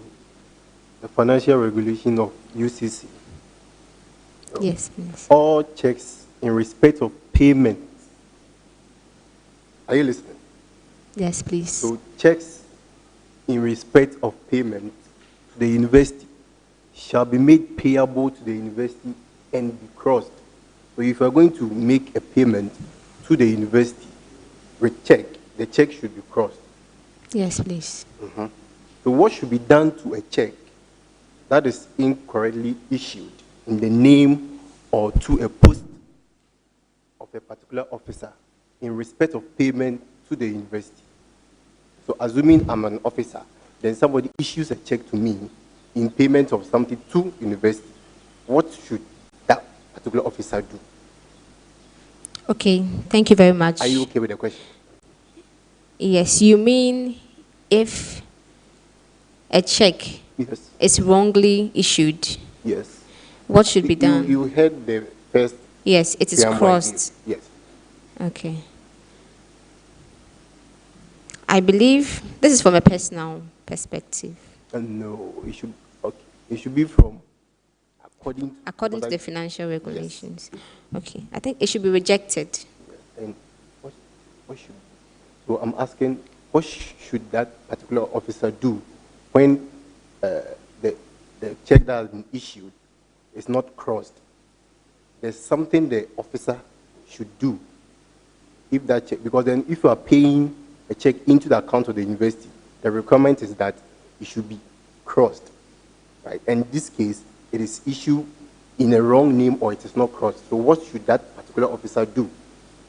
the financial regulation of UCC, yes, please. All checks in respect of payment. Are you listening? Yes, please. So, checks in respect of payment to the university shall be made payable to the university and be crossed. So, if you are going to make a payment to the university with check, the check should be crossed. Yes, please. So, what should be done to a check that is incorrectly issued in the name or to a post of a particular officer in respect of payment to the university? So, assuming I'm an officer, then somebody issues a check to me in payment of something to university. What should that particular officer do? Okay, thank you very much. Are you okay with the question? Yes, you mean if a check is wrongly issued? Yes. What should be done? You heard the first. Yes, it is crossed. Yes. Okay. I believe this is from a personal perspective. No, it should. Okay, it should be from according to the financial regulations. Yes. Okay, I think it should be rejected. Yes. And what should? So I'm asking, what should that particular officer do when the check that has been issued is not crossed? There's something the officer should do if that check, because then if you are paying a check into the account of the university, the requirement is that it should be crossed, right? And in this case, it is issued in a wrong name or it is not crossed. So what should that particular officer do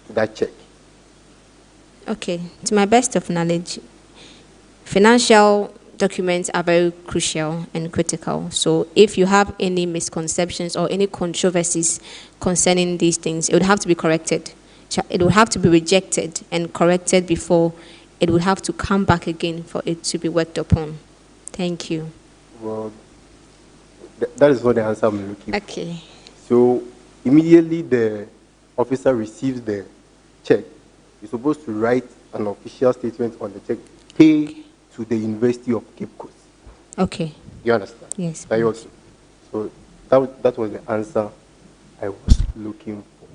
to that check? Okay, to my best of knowledge, financial documents are very crucial and critical. So if you have any misconceptions or any controversies concerning these things, it would have to be corrected. It would have to be rejected and corrected before it would have to come back again for it to be worked upon. Thank you. Well, that is not the answer I'm looking for. Okay. So immediately the officer receives the check, you're supposed to write an official statement on the check, pay to the University of Cape Coast. Okay. You understand? Yes. Are you okay? So that was the answer I was looking for.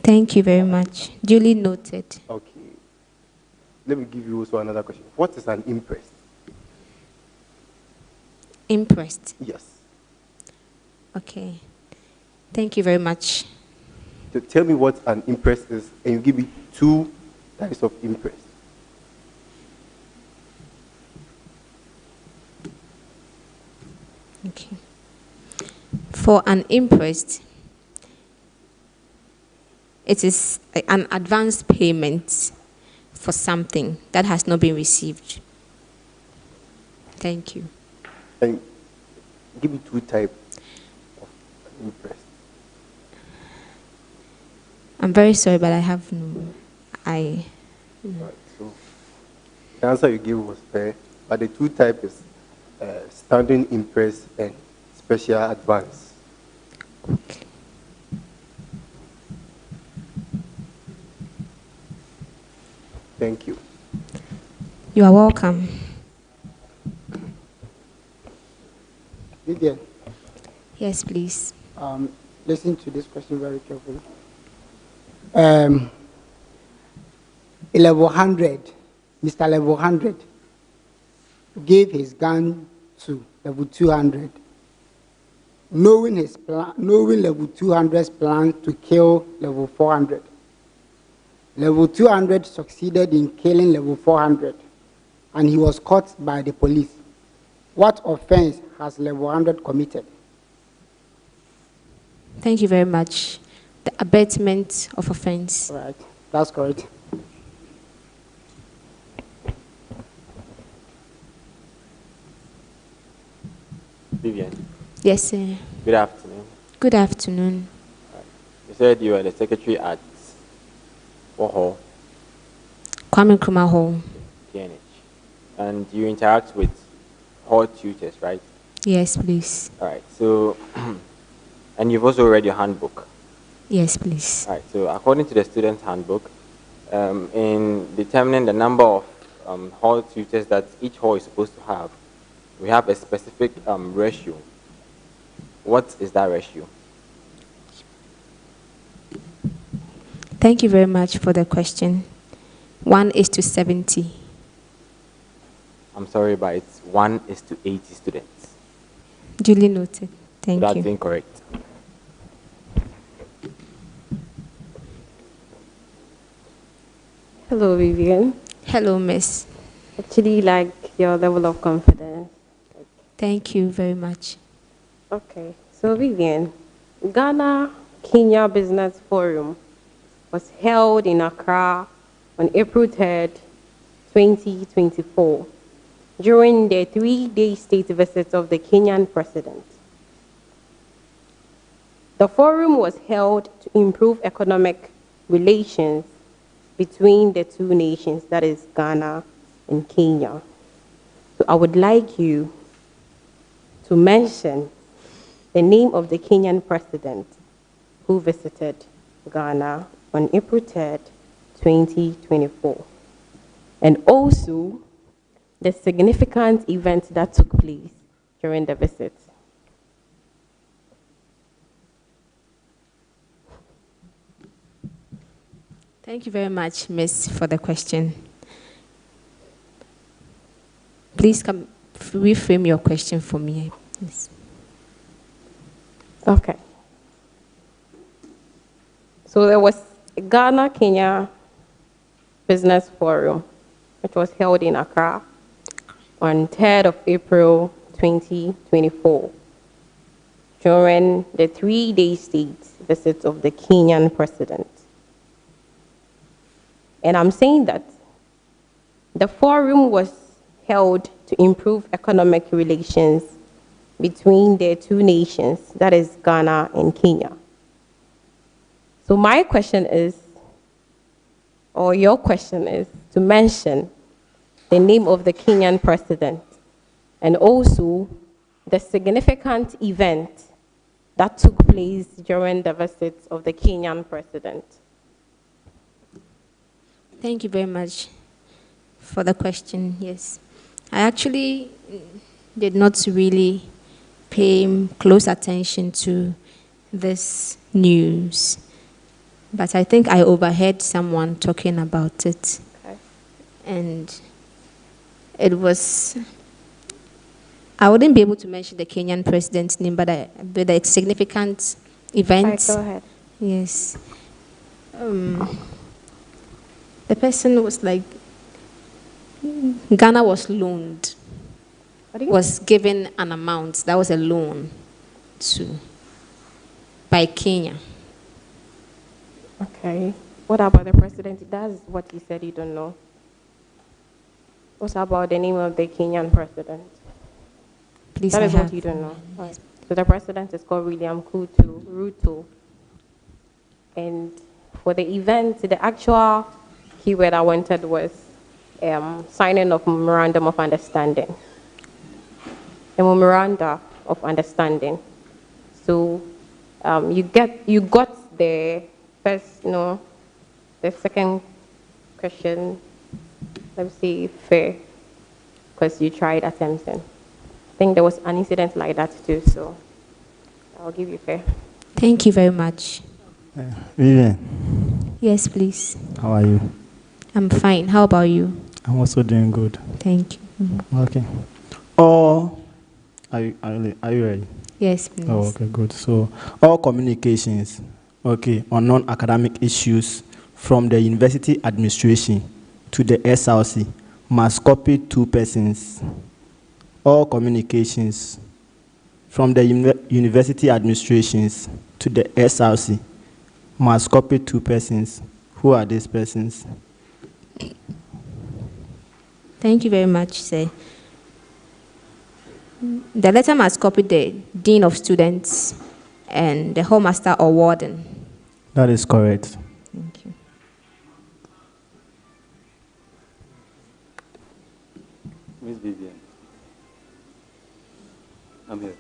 Thank you very much. Duly noted. Okay. Let me give you also another question. What is an imprest? Impressed. Yes. Okay. Thank you very much. So tell me what an imprest is, and you give me 2 types of imprest. Okay. For an imprest, it is an advance payment for something that has not been received. Thank you. And give me 2 types of imprest. I'm very sorry, but I have no. Right, so the answer you gave was fair, but the 2 types is standing imprest and special advance. Okay. Thank you. You are welcome. Vivian. Yes, please. Listen to this question very carefully. Level 100, Mr. Level 100 gave his gun to level 200, knowing level 200's plan to kill level 400. Level 200 succeeded in killing level 400, and he was caught by the police. What offense has level 100 committed? Thank you very much. The abatement of offense. Right, that's correct. Vivian. Yes, sir. Good afternoon. Good afternoon. You said you are the secretary at what hall? Kwame Nkrumah Hall. PNH. And you interact with hall tutors, right? Yes, please. All right. So, and you've also read your handbook. Yes, please. All right. So, according to the student's handbook, in determining the number of hall tutors that each hall is supposed to have, we have a specific ratio. What is that ratio? Thank you very much for the question. 1:70. I'm sorry, but it's 1:80 students. Duly noted. Thank so you. That's incorrect. Hello, Vivian. Hello, Miss. Actually, like your level of confidence. Thank you very much. Okay, so Vivian, Ghana Kenya Business Forum was held in Accra on April 3rd, 2024, during the 3-day state visit of the Kenyan president. The forum was held to improve economic relations between the two nations, that is Ghana and Kenya. So I would like you to mention the name of the Kenyan president who visited Ghana on April 3rd, 2024, and also the significant event that took place during the visit. Thank you very much, Miss, for the question. Please come reframe your question for me, please. Okay. So there was a Ghana-Kenya Business Forum, which was held in Accra on 3rd of April 2024, during the 3-day state visit of the Kenyan president. And I'm saying that the forum was held to improve economic relations between the two nations, that is Ghana and Kenya. So my question is, or your question is, to mention the name of the Kenyan president and also the significant event that took place during the visit of the Kenyan president. Thank you very much for the question. Yes. I actually did not really pay close attention to this news, but I think I overheard someone talking about it. Okay. And it was, I wouldn't be able to mention the Kenyan president's name, but a significant event. Right, go ahead. Yes. The person was like, Ghana was loaned, was given an amount, that was a loan by Kenya. Okay. What about the president? That's what he said you don't know. What about the name of the Kenyan president? Please, that is what you don't know. Right. So the president is called William Ruto. And for the event, the actual keyword I wanted was signing of memorandum of understanding. A memoranda of understanding. So you got the first, the second question, let me see, fair, because you tried attempting. I think there was an incident like that too, so I'll give you fair. Thank you very much. Vivian. Yes, please. How are you? I'm fine. How about you? I'm also doing good. Thank you. Mm-hmm. Okay. Oh, are you ready? Yes, please. Oh, okay, good. So, all communications, okay, on non-academic issues from the university administration to the SRC must copy 2 persons. All communications from the university administrations to the SRC must copy 2 persons. Who are these persons? Thank you very much, sir. The letter must copy the Dean of Students and the Hall Master or Warden. That is correct. Thank you. Miss Vivian. I'm here.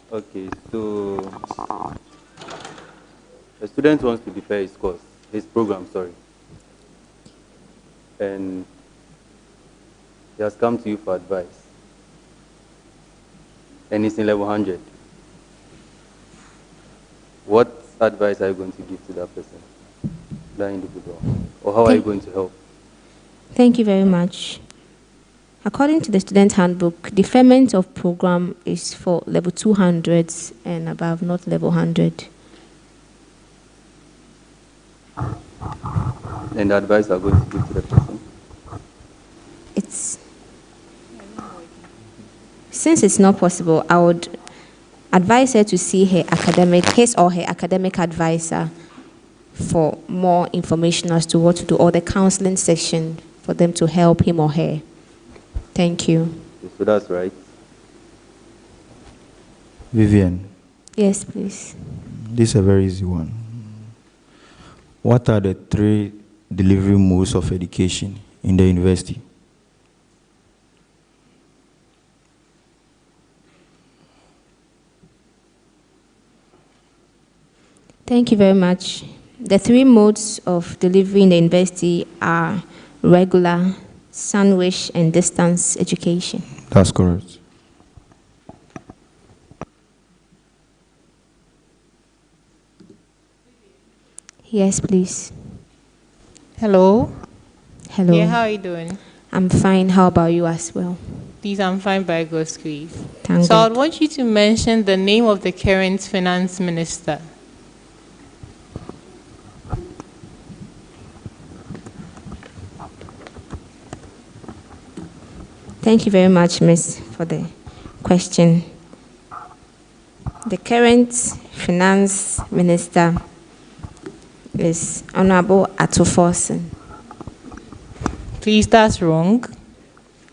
Okay, so a student wants to defer his program, and he has come to you for advice. And he's in level 100. What advice are you going to give to that person, that individual? Or how are you going to help? Thank you very much. According to the student handbook, deferment of program is for level 200s and above, not level 100. And the advice are going to give to the person? Since it's not possible, I would advise her to see his or her academic advisor for more information as to what to do, or the counseling section for them to help him or her. Thank you. So that's right. Vivian. Yes, please. This is a very easy one. What are the 3 delivery modes of education in the university? Thank you very much. The 3 modes of delivery in the university are regular, sandwich, and distance education. That's correct. Yes, please. Hello. Hello. Yeah, how are you doing? I'm fine. How about you as well? Please, I'm fine by God's grace. Thank So God. I want you to mention the name of the current finance minister. Thank you very much, Miss, for the question. The current finance minister is Honorable Tvucc. Please, that's wrong.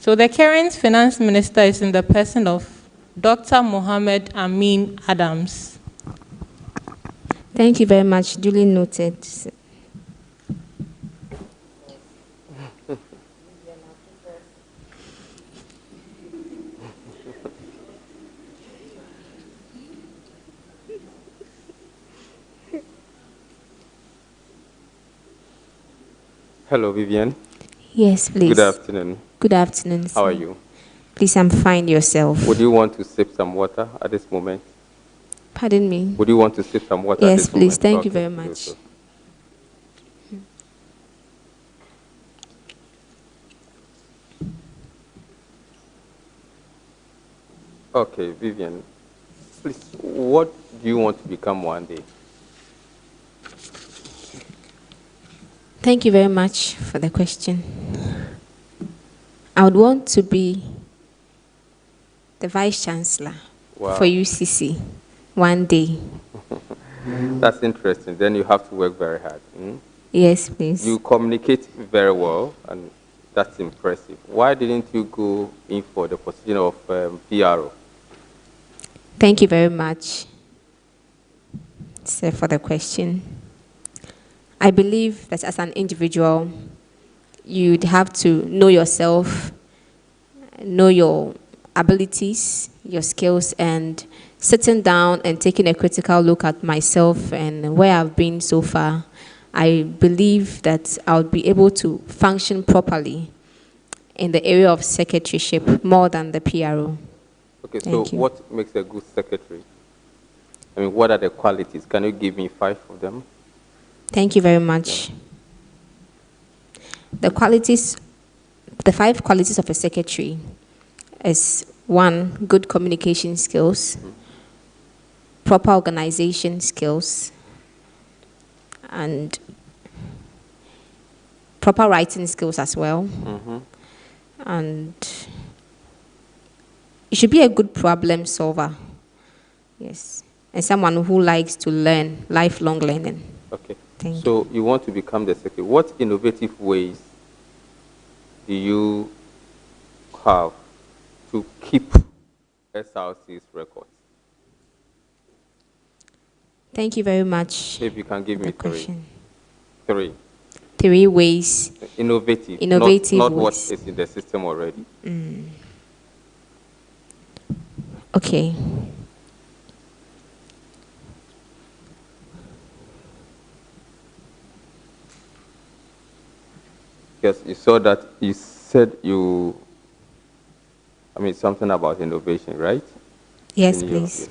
So the current finance minister is in the person of Dr. Mohammed Amin Adams. Thank you very much. Duly noted. Hello, Vivian. Yes, please. Good afternoon. Good afternoon. How are you? Please, I'm fine. Yourself? Would you want to sip some water at this moment? Pardon me? Would you want to sip some water at Yes, this moment? please. Thank you Okay, very do much. so. Okay, Vivian, please, what do you want to become one day? Thank you very much for the question. I would want to be the Vice Chancellor for UCC one day. That's interesting. Then you have to work very hard. Yes, please. You communicate very well, and that's impressive. Why didn't you go in for the position of PRO? Thank you very much, sir, for the question. I believe that as an individual, you'd have to know yourself, know your abilities, your skills, and sitting down and taking a critical look at myself and where I've been so far, I believe that I'll be able to function properly in the area of secretaryship more than the PRO. Okay, Thank so you. what makes a good secretary? I mean, what are the qualities? Can you give me 5 of them? Thank you very much. The 5 qualities of a secretary is 1, good communication skills, proper organization skills, and proper writing skills as well. And you should be a good problem solver. Yes. And someone who likes to learn, lifelong learning. Okay. Thank So you want to become the secretary. What innovative ways do you have to keep SRC's records? Thank you very much. If you can give me 3. 3. 3 ways. Innovative. Innovative not ways. what is in the system already. Okay. Yes, you saw that you said something about innovation, right? Yes, please. Yes.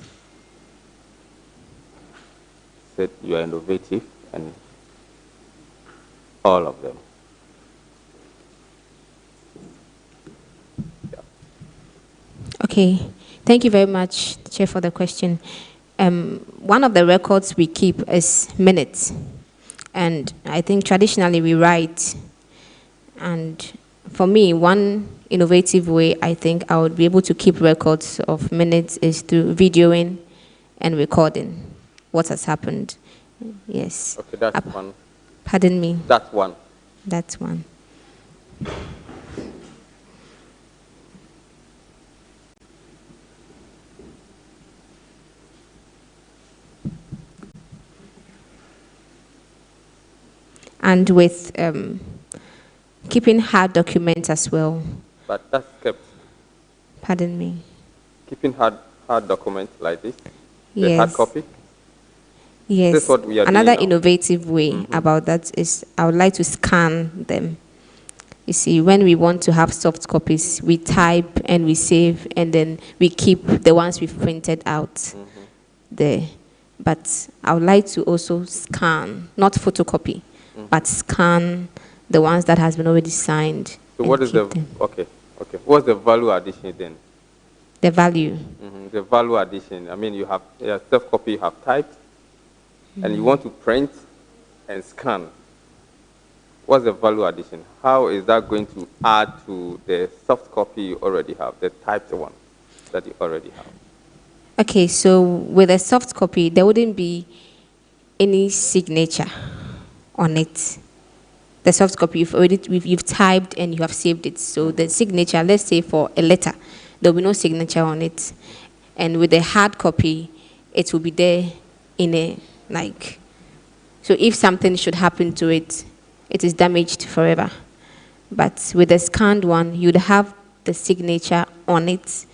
Said you are innovative and all of them. Okay. Thank you very much, Chair, for the question. One of the records we keep is minutes. And I think traditionally we write. And for me, one innovative way I think I would be able to keep records of minutes is through videoing and recording what has happened. Yes. Okay, that's one. Pardon me. That's one. That's one. And with keeping hard documents as well. But that's kept. Pardon me. Keeping hard documents like this? The Yes. hard copy? Yes. This is what we are Another doing now. innovative way about that is I would like to scan them. You see, when we want to have soft copies, we type and we save, and then we keep the ones we've printed out there. But I would like to also scan, not photocopy, but scan the ones that has been already signed. So what is the, okay. What's the value addition then? The value. The value addition, I mean, you have a soft copy you have typed, and you want to print and scan. What's the value addition? How is that going to add to the soft copy you already have, the typed one that you already have? Okay, so with a soft copy, there wouldn't be any signature on it. The soft copy, you've typed and you have saved it. So the signature, let's say for a letter, there will be no signature on it. And with a hard copy, it will be there in a, like, so if something should happen to it, it is damaged forever. But with a scanned one, you'd have the signature on it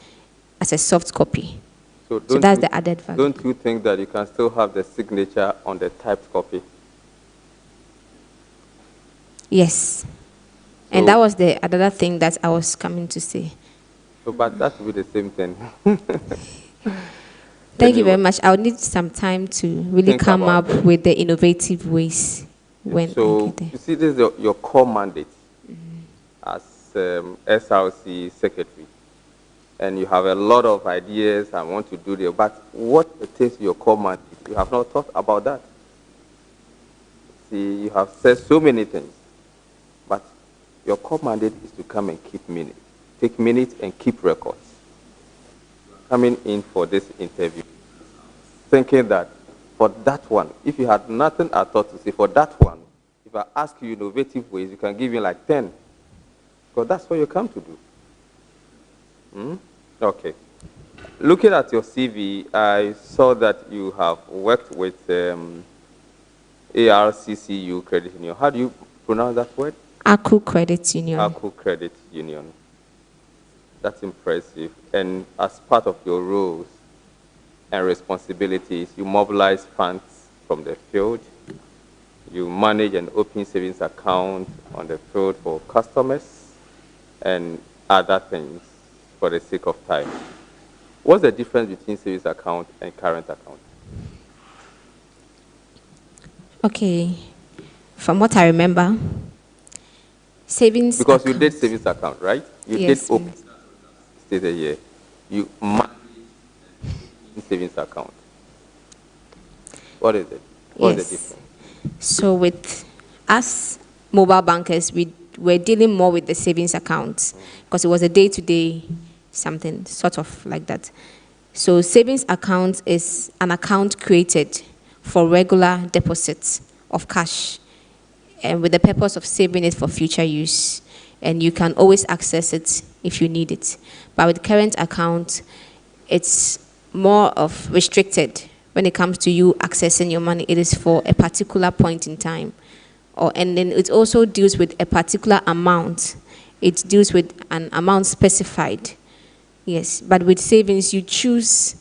as a soft copy. So that's the added value. Don't you think that you can still have the signature on the typed copy? Yes. And that was the other thing that I was coming to say. So, but that would be the same thing. Thank you very much. I would need some time to really come up with the innovative ways when I get there. You see, this is your core mandate as SRC secretary. And you have a lot of ideas and want to do there. But what pertains to your core mandate? You have not thought about that. See, you have said so many things. But your core mandate is to come and keep minutes. Take minutes and keep records. Coming in for this interview, thinking that for that one, if you had nothing at all to say, for that one, if I ask you innovative ways, you can give me like 10. Because that's what you come to do. Okay. Looking at your CV, I saw that you have worked with ARCCU Credit Union. How do you pronounce that word? ACU Credit Union. ACU Credit Union. That's impressive. And as part of your roles and responsibilities, you mobilize funds from the field. You manage an open savings account on the field for customers and other things for the sake of time. What's the difference between savings account and current account? Okay. From what I remember, savings because account. You did savings account, right? You Yes, did open stated here. You manage savings account. What is it? What's the difference? So with us mobile bankers, we were dealing more with the savings account because it was a day-to-day something, sort of like that. So savings account is an account created for regular deposits of cash and with the purpose of saving it for future use. And you can always access it if you need it. But with current account, it's more of restricted. When it comes to you accessing your money, it is for a particular point in time. And then it also deals with a particular amount. It deals with an amount specified. Yes, but with savings, you choose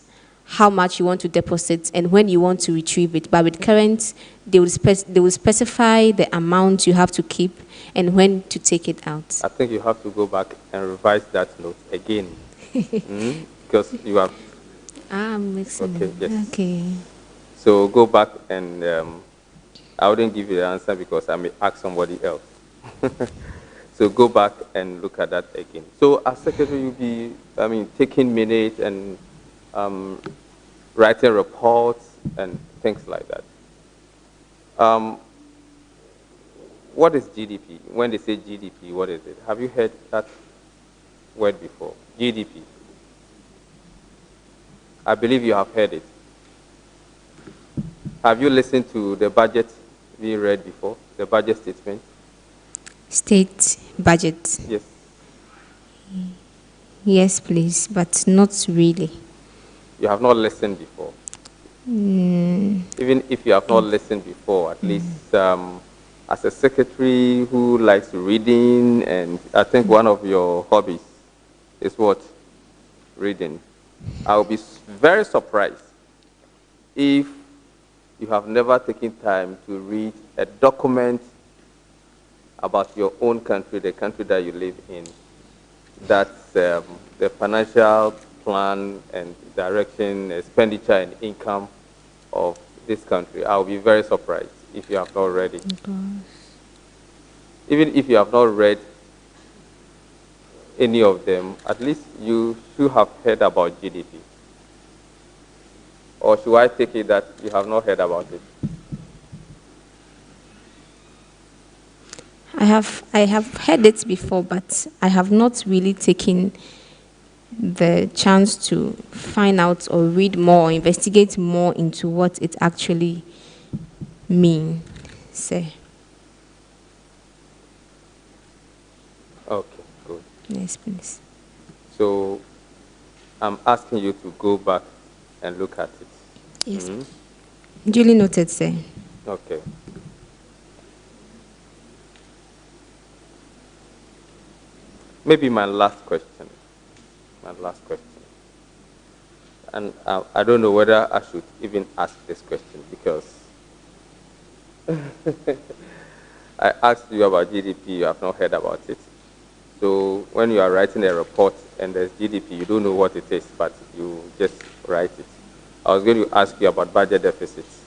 how much you want to deposit and when you want to retrieve it. But with current, they will specify the amount you have to keep and when to take it out. I think you have to go back and revise that note again. Because you have... I'm mixing okay, it. yes. Okay. So go back and I wouldn't give you the answer because I may ask somebody else. So go back and look at that again. So as secretary, you'll be, taking minutes and writing reports and things like that. What is GDP? When they say GDP, what is it? Have you heard that word before? GDP. I believe you have heard it. Have you listened to the budget being read before? The budget statement? State budget? Yes. Yes, please, but not really. You have not listened before? Even if you have not listened before, at least as a secretary who likes reading, and I think one of your hobbies is what? Reading. I will be very surprised if you have never taken time to read a document about your own country, the country that you live in. That's the financial plan and direction, expenditure and income of this country. I will be very surprised if you have not read it. Even if you have not read any of them, at least you should have heard about GDP. Or should I take it that you have not heard about it? I have heard it before, but I have not really taken the chance to find out or read more, or investigate more into what it actually means. Say. Okay, good. Yes, please. So I'm asking you to go back and look at it. Yes. Duly noted, sir. Okay. Maybe my last question. And I don't know whether I should even ask this question because I asked you about GDP, you have not heard about it. So when you are writing a report and there's GDP, you don't know what it is, but you just write it. I was going to ask you about budget deficits,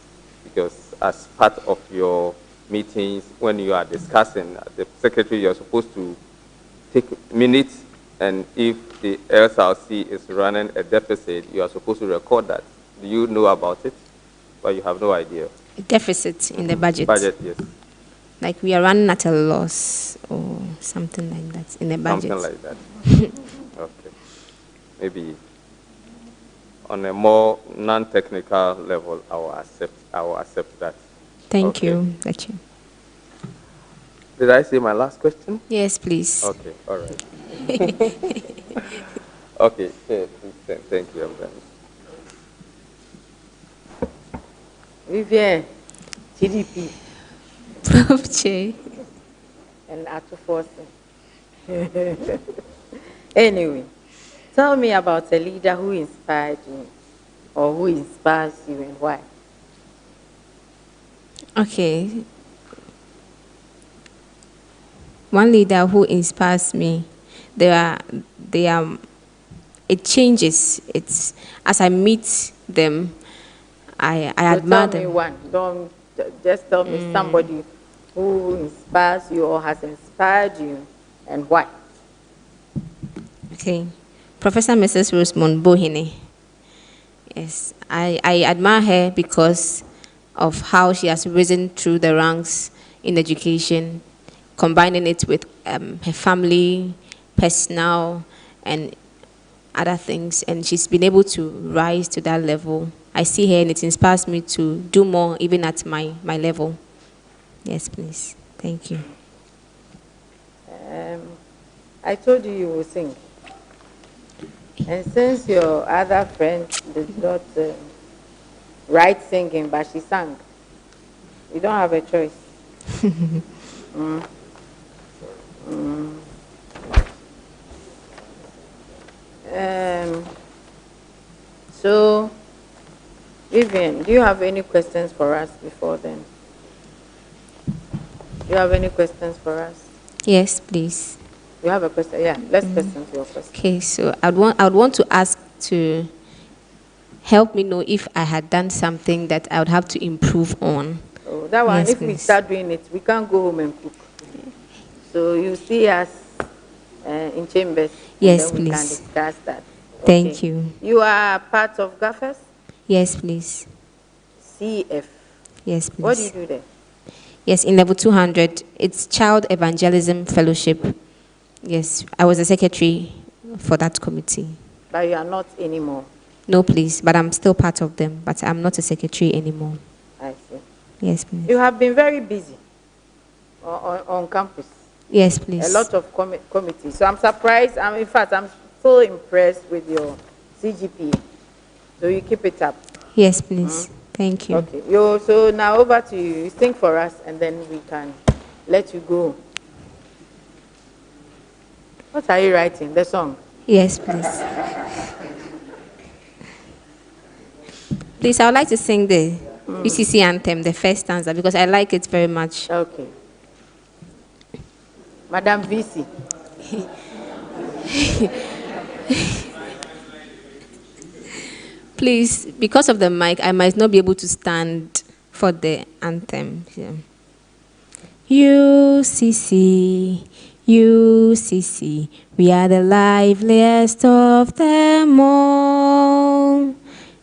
because as part of your meetings, when you are discussing, the secretary, you're supposed to take minutes, and if the SRC is running a deficit, you are supposed to record that. Do you know about it? But you have no idea. Deficit in the budget. Budget, yes. Like we are running at a loss or something like that in the budget. Something like that. Okay. Maybe on a more non-technical level, I will accept that. Thank you. Thank you. Did I say my last question? Yes, please. Okay, all right. Okay, please, thank you. Vivian, GDP. Prof. J. And Atuforce. Anyway, tell me about a leader who inspired you, or who inspires you, and why. Okay. One leader who inspires me, it changes. It's as I meet them, I admire them. Tell me one. Don't just tell me somebody who inspires you or has inspired you, and why. Okay, Professor Mrs. Rosemond Bohine. Yes, I admire her because of how she has risen through the ranks in education, combining it with her family, personal, and other things, and she's been able to rise to that level. I see her and it inspires me to do more even at my level. Yes, please. Thank you. I told you you will sing. And since your other friend did not write singing, but she sang, you don't have a choice. So, Vivian, do you have any questions for us before then? Do you have any questions for us? Yes, please. You have a question? Yeah, let's listen to your question. Okay, so I'd want to ask to help me know if I had done something that I would have to improve on. Oh, that one, yes, if we start doing it, we can't go home and cook. So you see us in chambers. Yes, and then we can please. discuss that. Thank you. You are part of GAFES? Yes, please. CF. Yes, please. What do you do there? Yes, in level 200, it's Child Evangelism Fellowship. Yes, I was a secretary for that committee. But you are not anymore? No, please, but I'm still part of them, but I'm not a secretary anymore. I see. Yes, please. You have been very busy on campus. Yes, please. A lot of committees. So I'm surprised. In fact, I'm so impressed with your CGPA. So you keep it up. Yes, please. Thank you. Okay. So now over to you. You sing for us, and then we can let you go. What are you writing? The song? Yes, please. Please, I would like to sing the UCC anthem, the first stanza, because I like it very much. Okay. Madam VC. Please, because of the mic, I might not be able to stand for the anthem. Yeah. UCC, UCC, we are the liveliest of them all.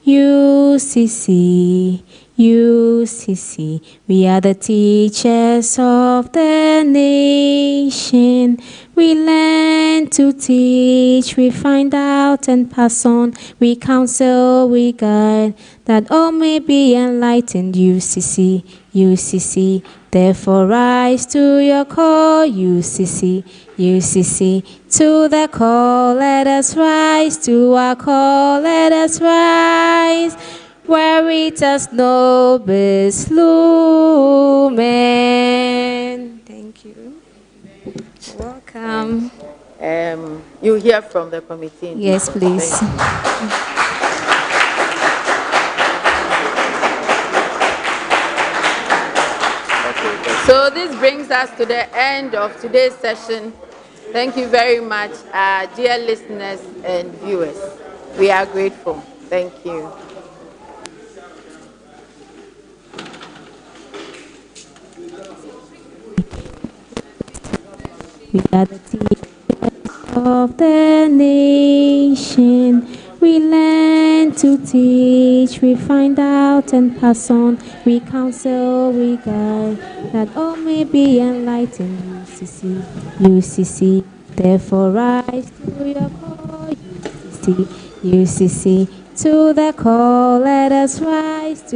UCC, UCC, we are the teachers of the nation. We learn to teach, we find out and pass on. We counsel, we guide, that all may be enlightened. UCC, UCC, therefore rise to your call. UCC, UCC, to the call, let us rise. To our call, let us rise. Where it has noblest lumen. Thank you. Welcome. You hear from the committee? Yes, please. So this brings us to the end of today's session. Thank you very much, dear listeners and viewers. We are grateful. Thank you. We are the teachers of the nation. We learn to teach, we find out and pass on. We counsel, we guide, that all may be enlightened. UCC, UCC, therefore rise to your call. UCC, UCC, to the call, let us rise to